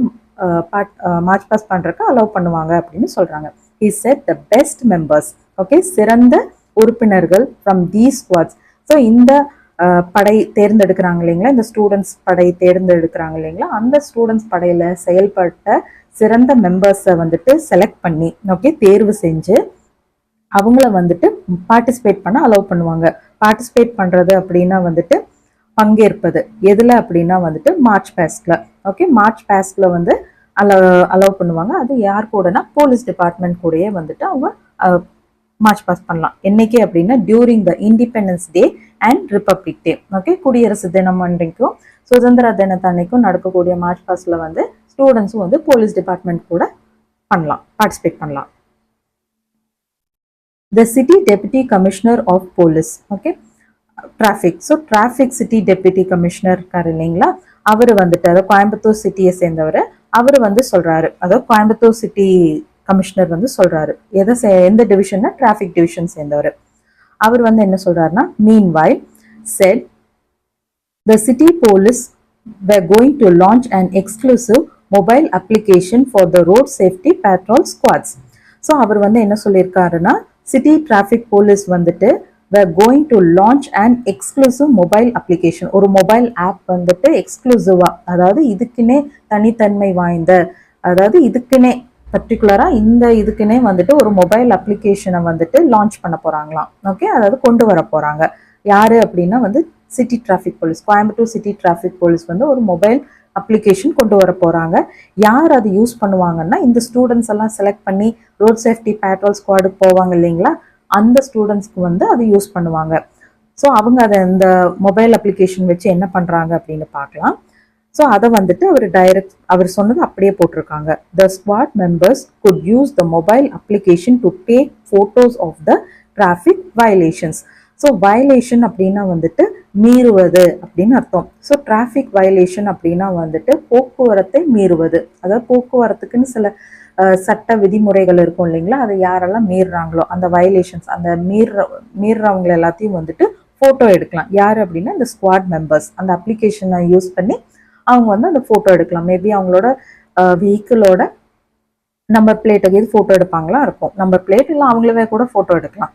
Speaker 1: மார்ச் பாஸ் பண்ணுறதுக்கு அலோவ் பண்ணுவாங்க அப்படின்னு சொல்கிறாங்க. He said the best members, okay, சிறந்த உறுப்பினர்கள் from these squads. ஸோ இந்த படை தேர்ந்தெடுக்கிறாங்க இல்லைங்களா, இந்த ஸ்டூடெண்ட்ஸ் படை தேர்ந்தெடுக்கிறாங்க இல்லைங்களா, அந்த ஸ்டூடெண்ட்ஸ் படையில் செயல்பட்ட சிறந்த மெம்பர்ஸை வந்துட்டு செலக்ட் பண்ணி ஓகே தேர்வு செஞ்சு அவங்கள வந்துட்டு பார்ட்டிசிபேட் பண்ண அலோவ் பண்ணுவாங்க. பார்ட்டிசிபேட் பண்ணுறது அப்படின்னா வந்துட்டு பங்கேற்பது எதில் அப்படின்னா வந்துட்டு மார்ச் பாஸ்டில். ஓகே, மார்ச் பாஸ்டில் வந்து அலோவ் பண்ணுவாங்க. அது யார் கூடனா போலீஸ் டிபார்ட்மெண்ட் கூடயே வந்துட்டு அவங்க மார்ச் பாஸ் பண்ணலாம். என்னைக்கு அப்படின்னா during the Independence Day and republic day. Okay, குடியரசு தினம் அன்றைக்கும் சுதந்திர தினத்தன்னைக்கும் நடக்கக்கூடிய மார்ச் பாஸ்டில் வந்து ஸ்டூடெண்ட்ஸும் வந்து போலீஸ் டிபார்ட்மெண்ட் கூட பண்ணலாம், பார்ட்டிசிபேட் பண்ணலாம். The city deputy commissioner of police, okay, traffic. So traffic city deputy commissioner இருக்காரு இல்லைங்களா, அவர் வந்துட்டு அதாவது கோயம்புத்தூர் சிட்டியை சேர்ந்தவர். அவர் வந்து சொல்றாரு, அதாவது கோயம்புத்தூர் சிட்டி கமிஷனர் வந்து சொல்றாரு எந்த டிவிஷன்னா டிராஃபிக் டிவிஷன் சேர்ந்தவர். அவர் வந்து என்ன சொல்றாருன்னா meanwhile said the city police were going to launch an exclusive mobile application for the road safety patrol squads. So அவர் வந்து என்ன சொல்லியிருக்காருன்னா சிட்டி டிராஃபிக் போலீஸ் வந்துட்டு we're going to launch an exclusive mobile application. ஒரு mobile app வந்துட்டு எக்ஸ்க்ளூசிவா, அதாவது இதுக்குன்னே தனித்தன்மை வாய்ந்த, அதாவது இதுக்குன்னே பர்டிகுலரா இந்த இதுக்குன்னே வந்துட்டு ஒரு மொபைல் அப்ளிகேஷனை வந்துட்டு லான்ச் பண்ண போறாங்களாம். ஓகே, அதாவது கொண்டு வர போறாங்க. யாரு அப்படின்னா வந்து city traffic police, Coimbatore city traffic police வந்து ஒரு மொபைல் அப்ளிகேஷன் கொண்டு வர போறாங்க. யார் அது யூஸ் பண்ணுவாங்கன்னா இந்த ஸ்டூடெண்ட்ஸ் எல்லாம் செலக்ட் பண்ணி ரோட் சேஃப்டி பேட்ரோல் ஸ்குவாடுக்கு போவாங்க இல்லைங்களா, அந்த ஸ்டூடெண்ட்ஸ்க்கு வந்து அது யூஸ் பண்ணுவாங்க. ஸோ அவங்க அதை இந்த மொபைல் அப்ளிகேஷன் வச்சு என்ன பண்ணுறாங்க அப்படின்னு பார்க்கலாம். ஸோ அதை வந்துட்டு அவர் சொன்னது அப்படியே போட்டிருக்காங்க. The squad members could use the mobile application to take photos of the traffic violations. So violation அப்படின்னா வந்துட்டு மீறுவது அப்படின்னு அர்த்தம். ஸோ டிராஃபிக் வயலேஷன் அப்படின்னா வந்துட்டு போக்குவரத்தை மீறுவது, அதாவது போக்குவரத்துக்குன்னு சில சட்ட விதிமுறைகள் இருக்கும் இல்லைங்களா, அதை யாரெல்லாம் மீறுறாங்களோ அந்த வயலேஷன்ஸ், அந்த மீறுறவங்க எல்லாத்தையும் வந்துட்டு ஃபோட்டோ எடுக்கலாம். யார் அப்படின்னா இந்த ஸ்குவாட் மெம்பர்ஸ் அந்த அப்ளிகேஷனை யூஸ் பண்ணி அவங்க வந்து அந்த ஃபோட்டோ எடுக்கலாம். மேபி அவங்களோட வெஹிக்கிளோட நம்பர் பிளேட்டுக்கு இது ஃபோட்டோ எடுப்பாங்களா இருக்கும், நம்பர் பிளேட் இல்லை அவங்களவே கூட ஃபோட்டோ எடுக்கலாம்.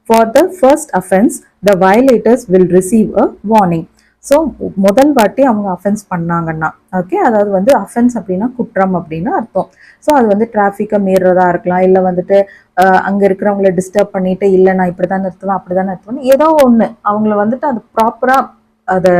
Speaker 1: For the first offense, the violators will receive a warning. So முதல் வாட்டி அவங்க அஃபென்ஸ் பண்ணாங்கன்னா ஓகே, அதாவது வந்து அஃபென்ஸ் அப்படின்னா குற்றம் அப்படின்னு அர்த்தம். ஸோ அது வந்து டிராஃபிக்கை மீறதா இருக்கலாம், இல்லை வந்துட்டு அங்கே இருக்கிறவங்கள டிஸ்டர்ப் பண்ணிட்டு இல்லை நான் இப்படி தான் நிறுத்துவேன் அப்படி தான் நிறுத்துவேன் ஏதோ ஒன்று அவங்கள வந்துட்டு அது ப்ராப்பராக அதை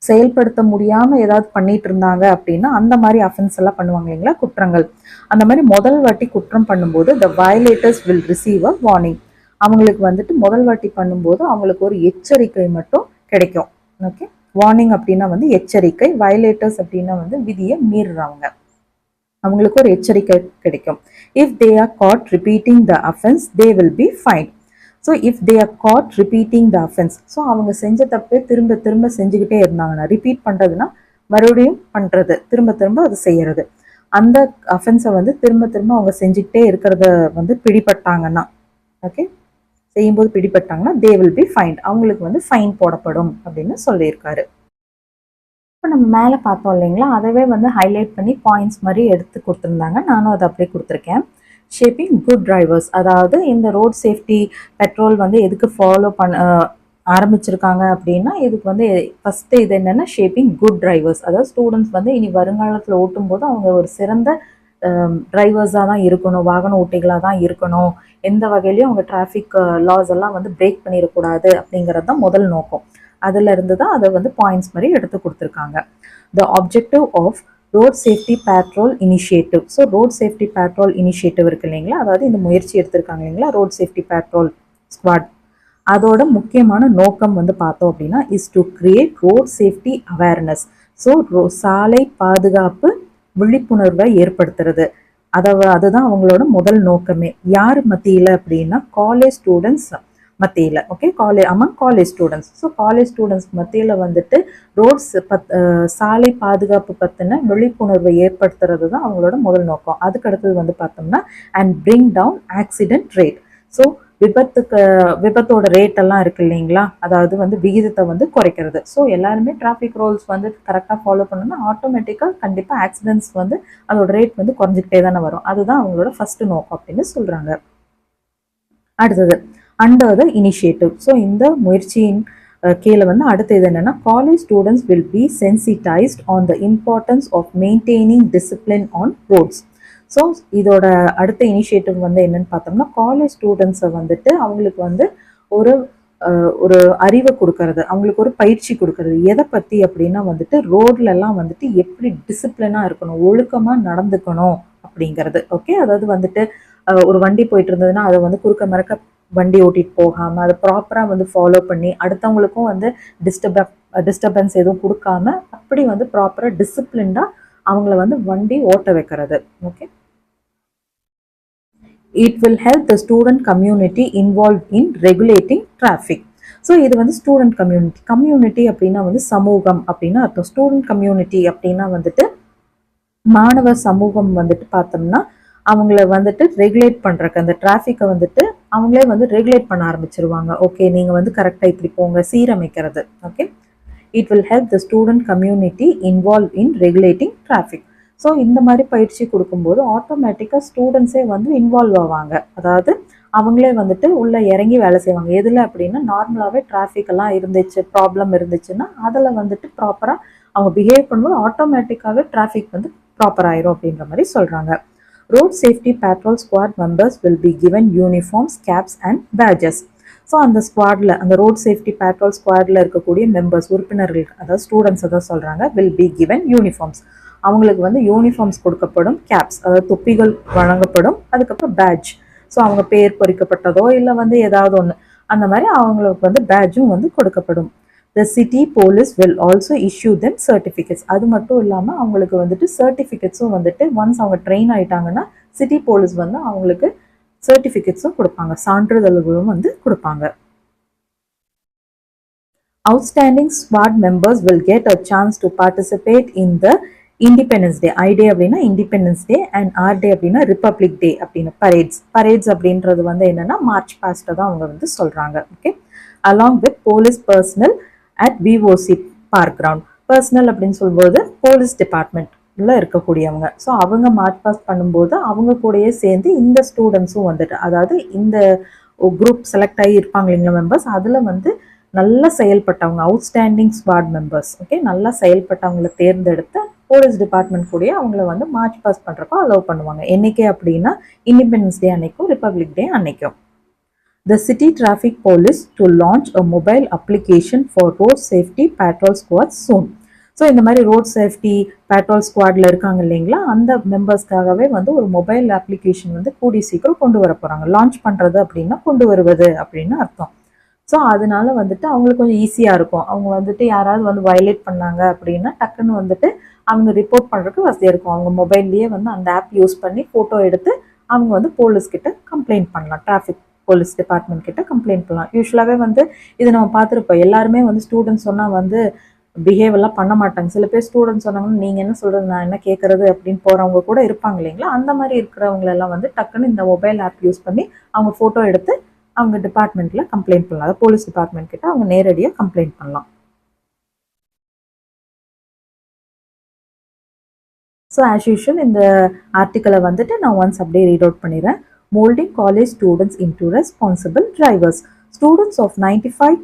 Speaker 1: செயல்படுத்த முடியாமல் ஏதாவது பண்ணிட்டு இருந்தாங்க அப்படின்னா அந்த மாதிரி அஃபென்ஸ் எல்லாம் பண்ணுவாங்க இல்லைங்களா, குற்றங்கள். அந்த மாதிரி முதல் வாட்டி குற்றம் பண்ணும்போது the violators will receive a warning. அவங்களுக்கு வந்துட்டு முதல் வாட்டி பண்ணும்போது அவங்களுக்கு ஒரு எச்சரிக்கை மட்டும் கிடைக்கும். ஓகே, வார்னிங் அப்படின்னா வந்து எச்சரிக்கை, வயலேட்டர்ஸ் அப்படின்னா வந்து விதியை மீறுறவங்க, அவங்களுக்கு ஒரு எச்சரிக்கை கிடைக்கும். If they are caught repeating the offence they will be fine. So if they are caught repeating the offence, so அவங்க செஞ்ச தப்பே திரும்ப திரும்ப செஞ்சுக்கிட்டே இருந்தாங்கன்னா, ரிப்பீட் பண்ணுறதுனா மறுபடியும் பண்ணுறது, திரும்ப திரும்ப அது செய்யறது, அந்த அஃபென்ஸை வந்து திரும்ப திரும்ப அவங்க செஞ்சுக்கிட்டே இருக்கிறத வந்து பிடிபட்டாங்கன்னா, ஓகே செய்யும்போது பிடிபட்டாங்கன்னா தே வில் பி ஃபைன், அவங்களுக்கு வந்து ஃபைன் போடப்படும் அப்படின்னு சொல்லியிருக்காரு. இப்போ நம்ம மேலே பார்த்தோம் இல்லைங்களா, அதவே வந்து ஹைலைட் பண்ணி பாயிண்ட்ஸ் மாதிரி எடுத்து கொடுத்துருந்தாங்க. நானும் அதை அப்படியே கொடுத்துருக்கேன். ஷேப்பிங் குட் டிரைவர்ஸ், அதாவது இந்த ரோட் சேஃப்டி பெட்ரோல் வந்து எதுக்கு ஃபாலோ பண்ண ஆரம்பிச்சிருக்காங்க அப்படின்னா, இதுக்கு வந்து ஃபஸ்ட்டு இது என்னென்னா ஷேப்பிங் குட் டிரைவர்ஸ், அதாவது ஸ்டூடெண்ட்ஸ் வந்து இனி வருங்காலத்தில் ஓட்டும்போது அவங்க ஒரு சிறந்த டிரைவர்ஸாக தான் இருக்கணும், வாகன ஓட்டிகளாக தான் இருக்கணும், எந்த வகையிலையும் அவங்க டிராஃபிக் லாஸ் எல்லாம் வந்து பிரேக் பண்ணிடக்கூடாது அப்படிங்கிறது தான் முதல் நோக்கம். அதுல இருந்து தான் அதை வந்து பாயிண்ட்ஸ் மாதிரி எடுத்து கொடுத்துருக்காங்க. The objective of road safety patrol initiative. So road safety patrol initiative இருக்கு இல்லைங்களா, அதாவது இந்த முயற்சி எடுத்திருக்காங்க இல்லைங்களா ரோட் சேஃப்டி பேட்ரோல் ஸ்குவாட், அதோட முக்கியமான நோக்கம் வந்து பார்த்தோம் அப்படின்னா is to create road safety awareness. So சாலை பாதுகாப்பு விழிப்புணர்வை ஏற்படுத்துறது, அதுதான் அவங்களோட முதல் நோக்கமே. யார் மத்தியில் அப்படின்னா காலேஜ் ஸ்டூடெண்ட்ஸ் மத்தியில். Okay, college students. So college students மத்தியில் வந்துட்டு ரோட்ஸ் சாலை பாதுகாப்பு பற்றின விழிப்புணர்வை ஏற்படுத்துறது தான் அவங்களோட முதல் நோக்கம். அதுக்கு அடுத்தது வந்து பார்த்தோம்னா and bring down accident rate. So விபத்தோட ரேட் எல்லாம் இருக்கு இல்லைங்களா, அதாவது வந்து விகிதத்தை வந்து குறைக்கிறது. ஸோ எல்லாருமே டிராஃபிக் ரூல்ஸ் வந்து கரெக்டாக ஃபாலோ பண்ணணும்னா ஆட்டோமேட்டிக்காக கண்டிப்பாக ஆக்சிடென்ட்ஸ் வந்து அதோட ரேட் வந்து குறைஞ்சிக்கிட்டே தானே வரும். அதுதான் அவங்களோட ஃபர்ஸ்ட் நோக்கம் அப்படின்னு சொல்றாங்க. அடுத்தது அண்டர் த இனிஷியேட்டிவ். ஸோ இந்த முயற்சியின் கீழே வந்து அடுத்து இது என்னன்னா college students will be sensitised on the importance of maintaining discipline on roads. So இதோட அடுத்த இனிஷியேட்டிவ் வந்து என்னன்னு பார்த்தோம்னா காலேஜ் ஸ்டூடெண்ட்ஸை வந்துட்டு அவங்களுக்கு வந்து ஒரு அறிவை கொடுக்கறது, அவங்களுக்கு ஒரு பயிற்சி கொடுக்கறது. எதை பற்றி அப்படின்னா வந்துட்டு ரோட்லலாம் வந்துட்டு எப்படி டிசிப்ளினாக இருக்கணும், ஒழுக்கமாக நடந்துக்கணும் அப்படிங்கிறது. ஓகே, அதாவது வந்துட்டு ஒரு வண்டி போயிட்டு இருந்ததுன்னா அதை வந்து குறுக்க மறக்க வண்டி ஓட்டிட்டு போகாமல் அதை ப்ராப்பராக வந்து ஃபாலோ பண்ணி அடுத்தவங்களுக்கும் வந்து டிஸ்டர்பன்ஸ் எதுவும் கொடுக்காம அப்படி வந்து ப்ராப்பராக டிசிப்ளின்டாக அவங்கள வந்து வண்டி ஓட்ட வைக்கிறது. Okay, it will help the student community involved in regulating traffic. So இது வந்து ஸ்டூடெண்ட் கம்யூனிட்டி அப்படின்னா வந்து சமூகம் அப்படின்னு அர்த்தம். ஸ்டூடெண்ட் கம்யூனிட்டி அப்படின்னா வந்துட்டு மாணவர் சமூகம் வந்துட்டு பார்த்தோம்னா அவங்கள வந்துட்டு ரெகுலேட் பண்ணுறக்கு அந்த டிராஃபிக்கை வந்துட்டு அவங்களே வந்து ரெகுலேட் பண்ண ஆரம்பிச்சிருவாங்க. ஓகே, நீங்கள் வந்து கரெக்டாக இப்படி போங்க, சீரமைக்கிறது. Okay, it will help the student community involve in regulating traffic. So இந்த மாதிரி பயிற்சி கொடுக்கும்போது ஆட்டோமேட்டிக்காக ஸ்டூடெண்ட்ஸே வந்து இன்வால்வ் ஆவாங்க. அதாவது அவங்களே வந்துட்டு உள்ளே இறங்கி வேலை செய்வாங்க. எதில் அப்படின்னா நார்மலாகவே டிராஃபிக் எல்லாம் இருந்துச்சு, ப்ராப்ளம் இருந்துச்சுன்னா அதில் வந்துட்டு ப்ராப்பராக அவங்க பிஹேவ் பண்ணும்போது ஆட்டோமேட்டிக்காகவே டிராஃபிக் வந்து ப்ராப்பர் ஆயிரும் அப்படின்ற மாதிரி சொல்கிறாங்க. Road safety patrol squad members will be given uniforms, caps and badges. So அந்த ஸ்குவாடில் அந்த ரோட் சேஃப்டி பேட்ரோல் ஸ்குவாடில் இருக்கக்கூடிய மெம்பர்ஸ் உறுப்பினர்கள், அதாவது ஸ்டூடெண்ட்ஸ் தான் சொல்கிறாங்க, வில் பி கிவன் யூனிஃபார்ம்ஸ். அவங்களுக்கு வந்து யூனிஃபார்ம்ஸ் கொடுக்கப்படும், கேப்ஸ் அதாவது தொப்பிகள் வழங்கப்படும், அதுக்கப்புறம் பேட்ச். ஸோ அவங்க பேர் பொறிக்கப்பட்டதோ இல்லை வந்து ஏதாவது ஒன்று அந்த மாதிரி அவங்களுக்கு வந்து பேட்சும் வந்து கொடுக்கப்படும். த city police will also issue them certificates. அது மட்டும் இல்லாமல் அவங்களுக்கு வந்துட்டு சர்டிஃபிகேட்ஸும் வந்துட்டு ஒன்ஸ் அவங்க ட்ரெயின் ஆகிட்டாங்கன்னா சிட்டி போலீஸ் வந்து அவங்களுக்கு சர்டிஃபிகேட்ஸும் கொடுப்பாங்க, சான்றிதழ்களும் வந்து கொடுப்பாங்க. Outstanding squad members will get a chance to participate in the Independence Day. I day அப்படின்னா Independence Day and R day அப்படின்னா ரிப்பப்ளிக் டே அப்படின்னு பரேட்ஸ் அப்படின்றது வந்து என்னன்னா மார்ச் பாஸ்ட்டை தான் அவங்க வந்து சொல்றாங்க. Okay, along with police personal at VOC park ground. Personal அப்படின்னு சொல்லும்போது போலீஸ் டிபார்ட்மெண்ட்ல இருக்கக்கூடியவங்க. ஸோ அவங்க மார்ச் பாஸ்ட் பண்ணும்போது அவங்க கூடயே சேர்ந்து இந்த ஸ்டூடெண்ட்ஸும் வந்துட்டு, அதாவது இந்த குரூப் செலக்ட் ஆகி இருப்பாங்க இல்லைங்களா மெம்பர்ஸ், அதில் வந்து நல்லா செயல்பட்டவங்க அவுட்ஸ்டாண்டிங் ஸ்குவாட் மெம்பர்ஸ். ஓகே, நல்லா செயல்பட்டவங்களை தேர்ந்தெடுத்து போலீஸ் டிபார்ட்மெண்ட் கூட அவங்கள வந்து மார்ச் பாஸ்ட் பண்ணுறப்போ அலோவ் பண்ணுவாங்க. என்னைக்கு அப்படின்னா இண்டிபெண்டன்ஸ் டே அன்னைக்கும் ரிப்பப்ளிக் டே அன்னைக்கும். The city traffic police to launch a mobile application for road safety patrol squads soon. So இந்த மாதிரி ரோட் சேஃப்டி பேட்ரோல் ஸ்குவாடில் இருக்காங்க இல்லைங்களா, அந்த மெம்பர்ஸ்க்காகவே வந்து ஒரு மொபைல் அப்ளிகேஷன் வந்து கூடி சீக்கிரம் கொண்டு வர போகிறாங்க. லான்ச் பண்ணுறது அப்படின்னா கொண்டு வருவது அப்படின்னு அர்த்தம். ஸோ அதனால வந்துட்டு அவங்களுக்கு கொஞ்சம் ஈஸியாக இருக்கும். அவங்க வந்துட்டு யாராவது வந்து வயலேட் பண்ணாங்க அப்படின்னா டக்குன்னு வந்துட்டு அவங்க ரிப்போர்ட் பண்ணுறதுக்கு வசதியாக இருக்கும். அவங்க மொபைல்லையே வந்து அந்த ஆப் யூஸ் பண்ணி ஃபோட்டோ எடுத்து அவங்க வந்து போலீஸ்கிட்ட கம்ப்ளைண்ட் பண்ணலாம், டிராஃபிக் போலீஸ் டிபார்ட்மெண்ட் கிட்ட கம்ப்ளைண்ட் பண்ணலாம். யூஸ்வலாகவே வந்து இது நம்ம பார்த்துருப்போம். எல்லாருமே வந்து ஸ்டூடெண்ட்ஸ் சொன்னால் வந்து பிஹேவ் எல்லாம் பண்ண மாட்டாங்க. சில பேர் ஸ்டூடெண்ட்ஸ் சொன்னாங்கன்னா நீங்கள் என்ன சொல்கிறது, நான் என்ன கேட்குறது அப்படின்னு போகிறவங்க கூட இருப்பாங்க இல்லைங்களா. அந்த மாதிரி இருக்கிறவங்களெல்லாம் வந்து டக்குன்னு இந்த மொபைல் ஆப் யூஸ் பண்ணி அவங்க ஃபோட்டோ எடுத்து அவங்க டிபார்ட்மெண்ட்டில் கம்ப்ளைண்ட் பண்ணலாம். அதாவது போலீஸ் டிபார்ட்மெண்ட் கிட்ட அவங்க நேரடியாக கம்ப்ளைண்ட் பண்ணலாம். ஸோ ஆஸ் யூஷுவல் இந்த ஆர்டிக்கலை வந்துட்டு நான் ஒன்ஸ் அப்படியே ரீட் அவுட் பண்ணிடுறேன். Moulding college students into responsible drivers. Students of 95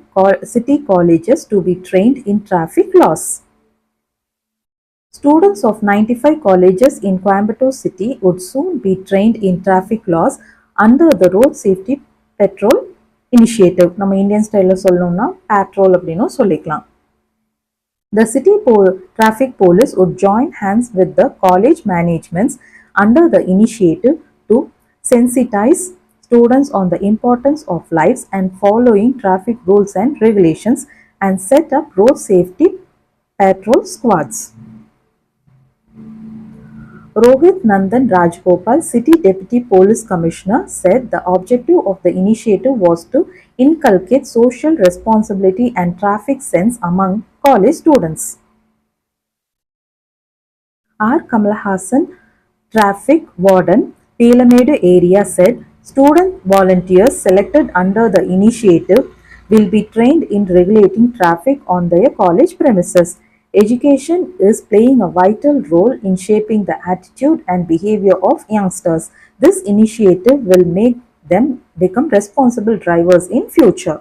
Speaker 1: city colleges to be trained in traffic laws. Students of 95 colleges in Coimbatore city would soon be trained in traffic laws under the Road Safety Patrol Initiative. நம்ம Indian ஸ்டைலில் சொல்லணும்னா patrol அப்படின்னு சொல்லிக்கலாம். The city traffic police would join hands with the college managements under the initiative to sensitize students on the importance of lives and following traffic rules and regulations and set up road safety patrol squads. Rohit Nandan Rajgopal, City Deputy Police Commissioner, said the objective of the initiative was to inculcate social responsibility and traffic sense among college students. R. Kamal Hassan, Traffic Warden, Peelamedu area, said student volunteers selected under the initiative will be trained in regulating traffic on their college premises. Education is playing a vital role in shaping the attitude and behavior of youngsters. This initiative will make them become responsible drivers in future.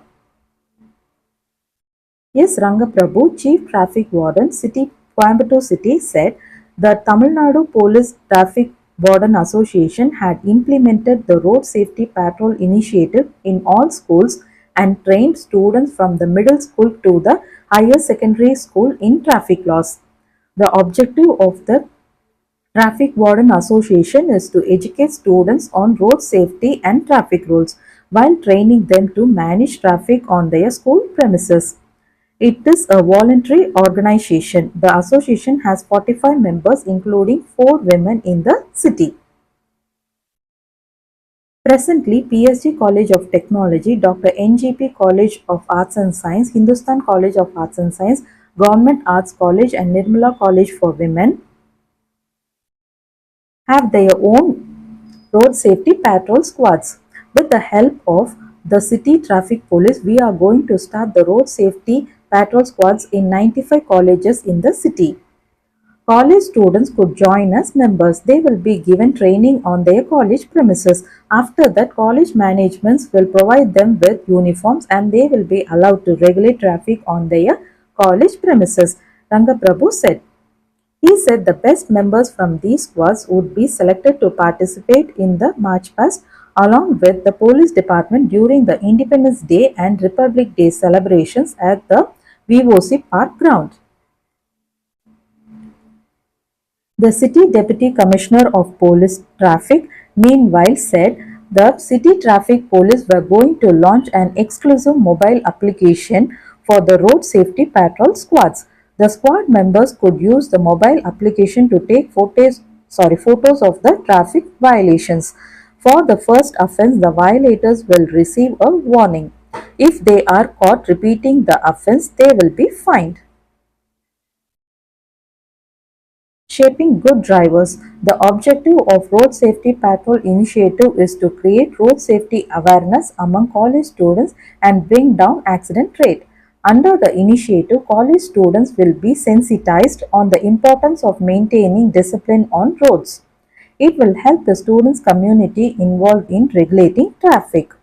Speaker 1: S. Rangaprabhu, Chief Traffic Warden, Coimbatore City, said the Tamil Nadu Police Traffic Warden Association had implemented the Road Safety Patrol Initiative in all schools and trained students from the middle school to the higher secondary school in traffic laws. The objective of the Traffic Warden Association is to educate students on road safety and traffic rules while training them to manage traffic on their school premises. It is a voluntary organization. The association has 45 members, including 4 women in the city. Presently, PSG College of Technology, Dr. NGP College of Arts and Science, Hindustan College of Arts and Science, Government Arts College and Nirmala College for Women have their own road safety patrol squads. With the help of the city traffic police, we are going to start the road safety patrol squads in 95 colleges in the city. College students could join as members. They will be given training on their college premises. After that, college managements will provide them with uniforms and they will be allowed to regulate traffic on their college premises, Rangaprabhu said. He said the best members from these squads would be selected to participate in the March Past along with the police department during the Independence Day and Republic Day celebrations at the VOC Park ground. The City Deputy Commissioner of Police Traffic, meanwhile, said the City Traffic Police were going to launch an exclusive mobile application for the road safety patrol squads. The squad members could use the mobile application to take photos of the traffic violations. For the first offense, the violators will receive a warning. If they are caught repeating the offense, they will be fined. Shaping good drivers. The objective of Road Safety Patrol Initiative is to create road safety awareness among college students and bring down accident rate. Under the initiative, college students will be sensitized on the importance of maintaining discipline on roads. It will help the students' community involved in regulating traffic.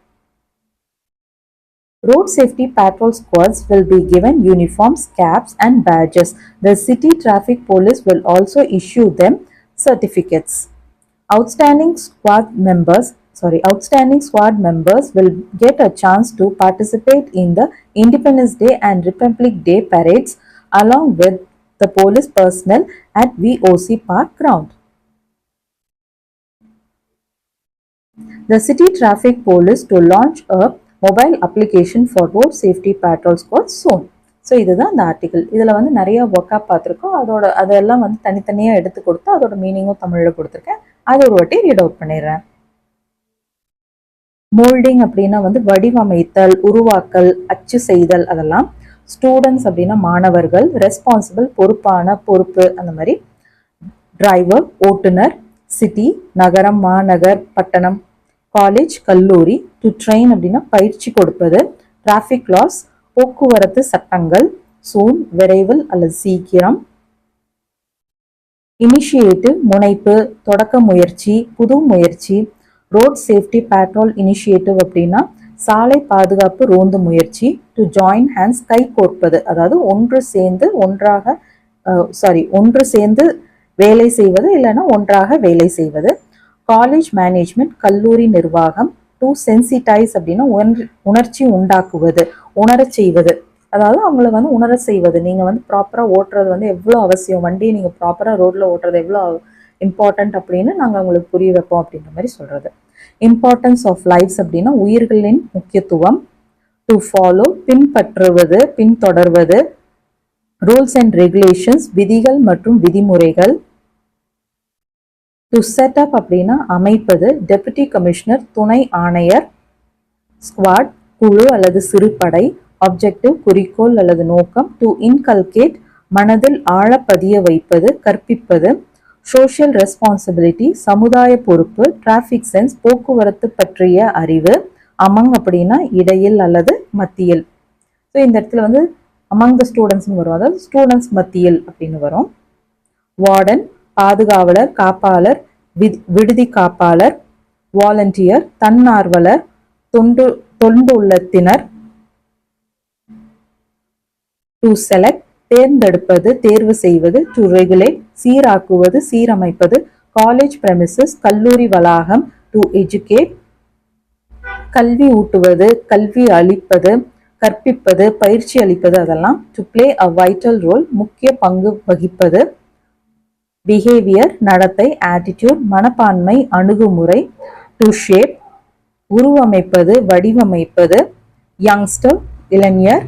Speaker 1: Road safety patrol squads will be given uniforms, caps and badges. The city traffic police will also issue them certificates. Outstanding squad members will get a chance to participate in the Independence Day and Republic Day parades along with the police personnel at VOC Park ground. The city traffic police to launch a mobile application for road safety patrol squads soon. So இதுதான் அந்த article. இதில் வந்து நிறைய ஒர்க்காக பார்த்துருக்கோம். அதெல்லாம் வந்து தனித்தனியாக எடுத்து கொடுத்து அதோட மீனிங்கும் தமிழில் கொடுத்துருக்கேன். அது ஒரு வாட்டி ரீட் அவுட் பண்ணிடுறேன். மோல்டிங் அப்படின்னா வந்து வடிவமைத்தல், உருவாக்கல், அச்சு செய்தல் அதெல்லாம். ஸ்டூடெண்ட்ஸ் அப்படின்னா மாணவர்கள். ரெஸ்பான்சிபிள் பொறுப்பு அந்த மாதிரி. டிரைவர் ஓட்டுநர். சிட்டி நகரம், மாநகர், பட்டணம். காலேஜ் கல்லூரி. டு ட்ரெயின் அப்படின்னா பயிற்சி கொடுப்பது. டிராஃபிக் லாஸ் போக்குவரத்து சட்டங்கள். சூன் விரைவில் அல்லது சீக்கிரம். இனிஷியேட்டிவ் முனைப்பு, தொடக்க முயற்சி, புது முயற்சி. ரோட் சேஃப்டி பேட்ரோல் இனிஷியேட்டிவ் அப்படின்னா சாலை பாதுகாப்பு ரோந்து முயற்சி. டு ஜாயின் ஹேண்ட்ஸ், கை கோர்ப்பது, அதாவது ஒன்று சேர்ந்து வேலை செய்வது, இல்லைன்னா ஒன்றாக வேலை செய்வது. காலேஜ் மேனேஜ்மெண்ட், கல்லூரி நிர்வாகம். டு சென்சிடைஸ் அப்படின்னா உணர்ச்சி உண்டாக்குவது, உணரச் செய்வது, அதாவது அவங்கள வந்து உணர செய்வது. நீங்கள் வந்து ப்ராப்பராக ஓட்டுறது வந்து எவ்வளோ அவசியம், வண்டியை நீங்கள் ப்ராப்பராக ரோட்டில் ஓட்டுறது எவ்வளோ இம்பார்ட்டன்ட் அப்படின்னு நாங்கள் அவங்களுக்கு புரிய வைப்போம் அப்படின்ற மாதிரி சொல்கிறது. இம்பார்ட்டன்ஸ் ஆஃப் லைஃப்ஸ் அப்படின்னா உயிர்களின் முக்கியத்துவம். டு ஃபாலோ, பின்பற்றுவது, பின்தொடர்வது. ரூல்ஸ் அண்ட் ரெகுலேஷன்ஸ், விதிகள் மற்றும் விதிமுறைகள். டு செட் அப் அப்படின்னா அமைப்பது. டெபுட்டி கமிஷனர், துணை ஆணையர். ஸ்குவாட், குழு அல்லது சிறுபடை. ஆப்ஜெக்டிவ், குறிக்கோள் அல்லது நோக்கம். டு இன்கல்கேட், மனதில் ஆழ பதிய வைப்பது, கற்பிப்பது. சோஷியல் ரெஸ்பான்சிபிலிட்டி, சமுதாய பொறுப்பு. டிராஃபிக் சென்ஸ், போக்குவரத்து பற்றிய அறிவு. அமங் அப்படின்னா இடையில் அல்லது மத்தியில். ஸோ இந்த இடத்துல வந்து அமங் த ஸ்டூடெண்ட்ஸ்னு வரும், அதாவது ஸ்டூடெண்ட்ஸ் மத்தியில் அப்படின்னு வரும். வார்டன், பாதுகாவலர், காப்பாளர், விடுதி காப்பாளர். வாலண்டியர், தன்னார்வலர், தொண்டுள்ளத்தினர். டு செலக்ட், தேர்ந்தெடுப்பது, தேர்வு செய்வது. டு ரெகுலேட், சீராக்குவது, சீரமைப்பது. காலேஜ் பிரமிசஸ், கல்லூரி வளாகம். டு எஜுகேட், கல்வி ஊட்டுவது, கல்வி அளிப்பது, கற்பிப்பது, பயிற்சி அளிப்பது, அதெல்லாம். To play a vital role, முக்கிய பங்கு வகிப்பது. பிஹேவியர், நடத்தை. ஆட்டிடியூட், மனப்பான்மை, அணுகுமுறை. டு ஷேப், உருவமைப்பது, வடிவமைப்பது. யங்ஸ்டர், இளைஞர்.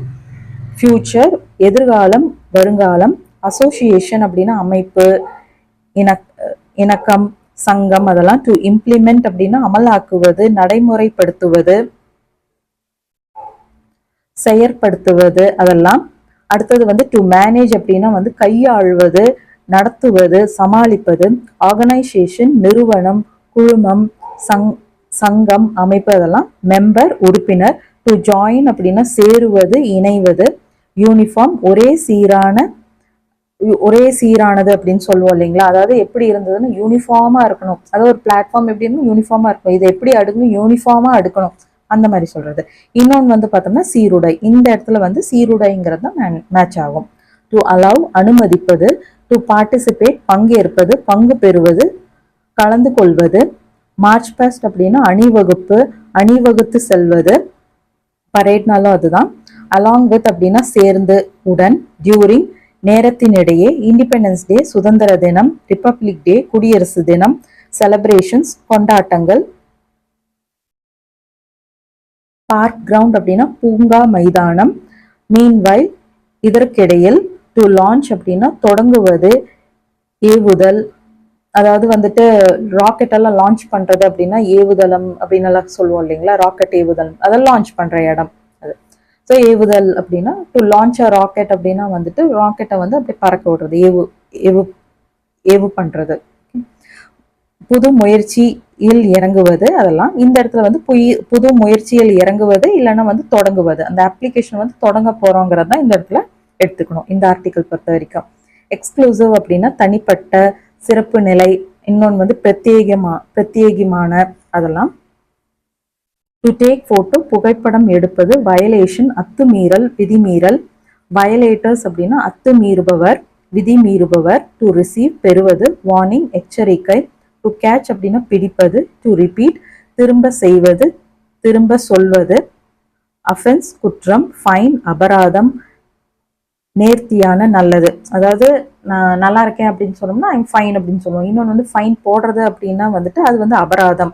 Speaker 1: ஃபியூச்சர், எதிர்காலம், வருங்காலம். அசோசியேஷன் அப்படின்னா அமைப்பு, இணக்கம், சங்கம், அதெல்லாம். டு இம்ப்ளிமெண்ட் அப்படின்னா அமலாக்குவது, நடைமுறைப்படுத்துவது, செயற்படுத்துவது, அதெல்லாம். அடுத்தது வந்து டு மேனேஜ் அப்படின்னா வந்து கையாள்வது, நடத்துவது, சமாளிப்பது. ஆர்கனைசேஷன், நிறுவனம், குழுமம், சங்கம், அமைப்பு, அதெல்லாம். மெம்பர், உறுப்பினர். டு ஜாயின் அப்படின்னா சேருவது, இணைவது. யூனிஃபார்ம், ஒரே சீரானது அப்படின்னு சொல்லுவோம் இல்லைங்களா, அதாவது எப்படி இருந்ததுன்னு யூனிஃபார்மா இருக்கணும், அதாவது ஒரு பிளாட்ஃபார்ம் எப்படி இருக்கணும், யூனிஃபார்மா இருக்கணும், இதை எப்படி அடுக்கணும், யூனிஃபார்மா அடுக்கணும், அந்த மாதிரி சொல்றது. இன்னொன்று வந்து பார்த்தோம்னா சீருடை, இந்த இடத்துல வந்து சீருடைங்கிறது தான் மேட்ச் ஆகும். டு அலவ், அனுமதிப்பது. டு பார்ட்டிசிபேட், பங்கேற்பது, பங்கு பெறுவது, கலந்து கொள்வது. மார்ச் பாஸ்ட் அப்படின்னா அணிவகுப்பு, அணிவகுத்து செல்வது. பரேட்னாலும் அதுதான். அலாங் வித் அப்படின்னா சேர்ந்து, உடன். டியூரிங், நேரத்தினிடையே. இண்டிபெண்டன்ஸ் டே, சுதந்திர தினம். ரிப்பப்ளிக் டே, குடியரசு தினம். செலிப்ரேஷன்ஸ், கொண்டாட்டங்கள். பார்க் கிரவுண்ட் அப்படின்னா பூங்கா, மைதானம். மீன்வைல், இதற்கிடையில். டு லான்ச் அப்படின்னா தொடங்குவது, ஏவுதல், அதாவது வந்துட்டு ராக்கெட் எல்லாம் லான்ச் பண்றது அப்படின்னா ஏவுதளம் அப்படின்னு எல்லாம் சொல்லுவோம் இல்லைங்களா, ராக்கெட் ஏவுதளம், அதெல்லாம் லான்ச் பண்ற இடம் அது. ஸோ ஏவுதல் அப்படின்னா டு லான்ச் அ ராக்கெட் அப்படின்னா வந்துட்டு ராக்கெட்டை வந்து அப்படி பறக்க விடுறது, ஏவு பண்றது. புது முயற்சியில் இறங்குவது, அதெல்லாம். இந்த இடத்துல வந்து புது முயற்சியில் இறங்குவது இல்லைன்னா வந்து தொடங்குவது, அந்த அப்ளிகேஷன் வந்து தொடங்க போறோங்கிறது தான் இந்த இடத்துல எடுத்துக்கணும் இந்த ஆர்டிக்கல் பொறுத்த வரைக்கும். எக்ஸ்க்ளூசிவ் அப்படின்னா தனிப்பட்ட, சிறப்பு நிலை. இன்னொன்று வந்து பிரத்யேகமான, அதெல்லாம். டு டேக் போட்டோ, புகைப்படம் எடுப்பது. வயலேஷன், அத்துமீறல், விதிமீறல். வயலேட்டர்ஸ் அப்படின்னா அத்துமீறுபவர், விதிமீறுபவர். டு ரிசீவ், பெறுவது. வார்னிங், எச்சரிக்கை. டு கேட்ச் அப்படின்னா பிடிப்பது. டு ரிப்பீட், திரும்ப செய்வது, திரும்ப சொல்வது. அஃபென்ஸ், குற்றம். ஃபைன், அபராதம். நேர்த்தியான, நல்லது, அதாவது நான் நல்லா இருக்கேன் அப்படின்னு சொன்னோம்னா ஐம் ஃபைன் அப்படின்னு சொல்லுவோம். இன்னொன்று வந்து ஃபைன் போடுறது அப்படின்னா வந்துட்டு அது வந்து அபராதம்.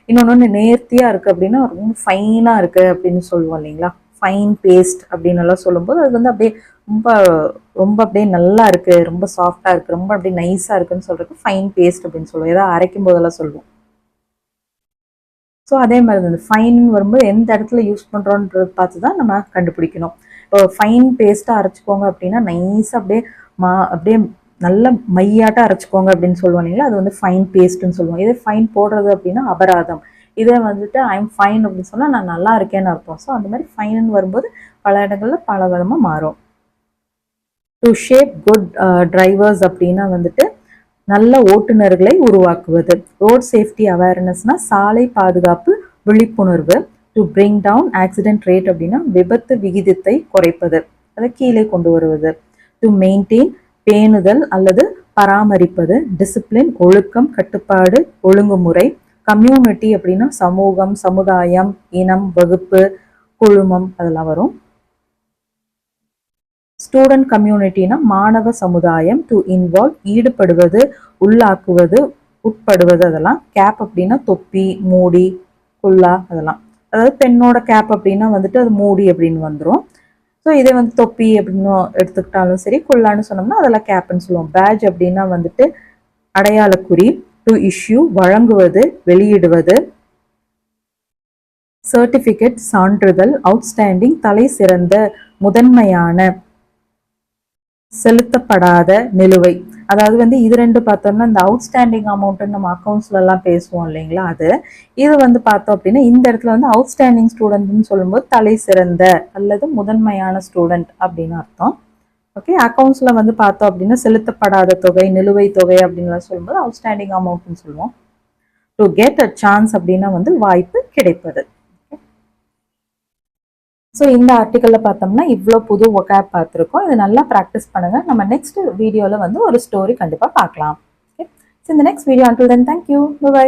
Speaker 1: இன்னொன்று நேர்த்தியா இருக்கு அப்படின்னா ரொம்ப ஃபைனா இருக்கு அப்படின்னு சொல்லுவோம் இல்லைங்களா, ஃபைன் பேஸ்ட் அப்படின்னு எல்லாம் சொல்லும்போது அது வந்து அப்படியே ரொம்ப ரொம்ப அப்படியே நல்லா இருக்கு, ரொம்ப சாஃப்டா இருக்கு, ரொம்ப அப்படியே நைஸா இருக்குன்னு சொல்றதுக்கு ஃபைன் பேஸ்ட் அப்படின்னு சொல்லுவோம், ஏதாவது அரைக்கும் போதெல்லாம் சொல்லுவோம். ஸோ அதே மாதிரி இந்த ஃபைன் வரும்போது எந்த இடத்துல யூஸ் பண்ணுறோன்றது பார்த்து தான் நம்ம கண்டுபிடிக்கணும். இப்போ ஃபைன் பேஸ்ட்டாக அரைச்சிக்கோங்க அப்படின்னா நைஸாக அப்படியே நல்ல மையாட்டாக அரைச்சிக்கோங்க அப்படின்னு சொல்லுவோம் இல்லைங்களா, அது வந்து ஃபைன் பேஸ்ட்டுன்னு சொல்லுவோம். இதே ஃபைன் போடுறது அப்படின்னா அபராதம். இதே வந்துட்டு ஐம் ஃபைன் அப்படின்னு சொன்னால் நான் நல்லா இருக்கேன்னு அர்த்தம். ஸோ அந்த மாதிரி ஃபைன்னு வரும்போது பல இடங்களில் பல விதமாக மாறும். டு ஷேப் குட் டிரைவர்ஸ் அப்படின்னா வந்துட்டு நல்ல ஓட்டுநர்களை உருவாக்குவது. ரோட் சேஃப்டி அவேர்னஸ்னா சாலை பாதுகாப்பு விழிப்புணர்வு. To bring down accident rate அப்படின்னா விபத்து விகிதத்தை குறைப்பது, அதை கீழே கொண்டு வருவது. டு மெயின்டைன் பேணுதல் அல்லது பராமரிப்பது. டிசிப்ளின் ஒழுக்கம் கட்டுப்பாடு ஒழுங்குமுறை. கம்யூனிட்டி அப்படின்னா சமூகம் சமுதாயம் இனம் வகுப்பு குழுமம் அதெல்லாம் வரும். ஸ்டூடெண்ட் கம்யூனிட்டினா மாணவ சமுதாயம். டு இன்வால்வ் ஈடுபடுவது உள்ளாக்குவது உட்படுவது அதெல்லாம். கேப் அப்படின்னா தொப்பி மூடி குல்லா அதெல்லாம். அதாவது பெண்ணோட கேப் அப்படின்னா வந்துட்டு அது மூடி அப்படின்னு வந்துடும். ஸோ இதை வந்து தொப்பி அப்படின்னு எடுத்துக்கிட்டாலும் சரி, குல்லான்னு சொன்னோம்னா அதெல்லாம் கேப்னு சொல்லுவோம். பேட்ச் அப்படின்னா வந்துட்டு அடையாளக்குறி. டு இஷ்யூ வழங்குவது வெளியிடுவது. சர்டிஃபிகேட் சான்றிதழ். அவுட்ஸ்டாண்டிங் தலை சிறந்த முதன்மையான. செலுத்தப்படாத நிலுவை. அதாவது வந்து இது ரெண்டு பார்த்தோம்னா இந்த அவுட்ஸ்டாண்டிங் அமௌண்ட் நம்ம அக்கௌண்ட்ஸ்ல எல்லாம் பேசுவோம் இல்லைங்களா, அது இது வந்து பார்த்தோம் அப்படின்னா இந்த இடத்துல வந்து அவுட்ஸ்டாண்டிங் ஸ்டூடெண்ட்னு சொல்லும்போது தலை சிறந்த அல்லது முதன்மையான ஸ்டூடெண்ட் அப்படின்னு அர்த்தம். ஓகே, அக்கௌண்ட்ஸ்ல வந்து பார்த்தோம் அப்படின்னா செலுத்தப்படாத தொகை நிலுவை தொகை அப்படின்னு சொல்லும்போது அவுட்ஸ்டாண்டிங் அமௌண்ட்னு சொல்லுவோம். டு கெட் அ சான்ஸ் அப்படின்னா வந்து வாய்ப்பு கிடைப்பது. ஸோ இந்த ஆர்டிக்கலில் பார்த்தோம்னா இவ்வளோ புது ஒகேப் பார்த்துருக்கோம். இது நல்லா ப்ராக்டிஸ் பண்ணுங்கள். நம்ம நெக்ஸ்ட் வீடியோவில் வந்து ஒரு ஸ்டோரி கண்டிப்பாக பார்க்கலாம். ஓகே, ஸோ இந்த next video. Until then thank you, by.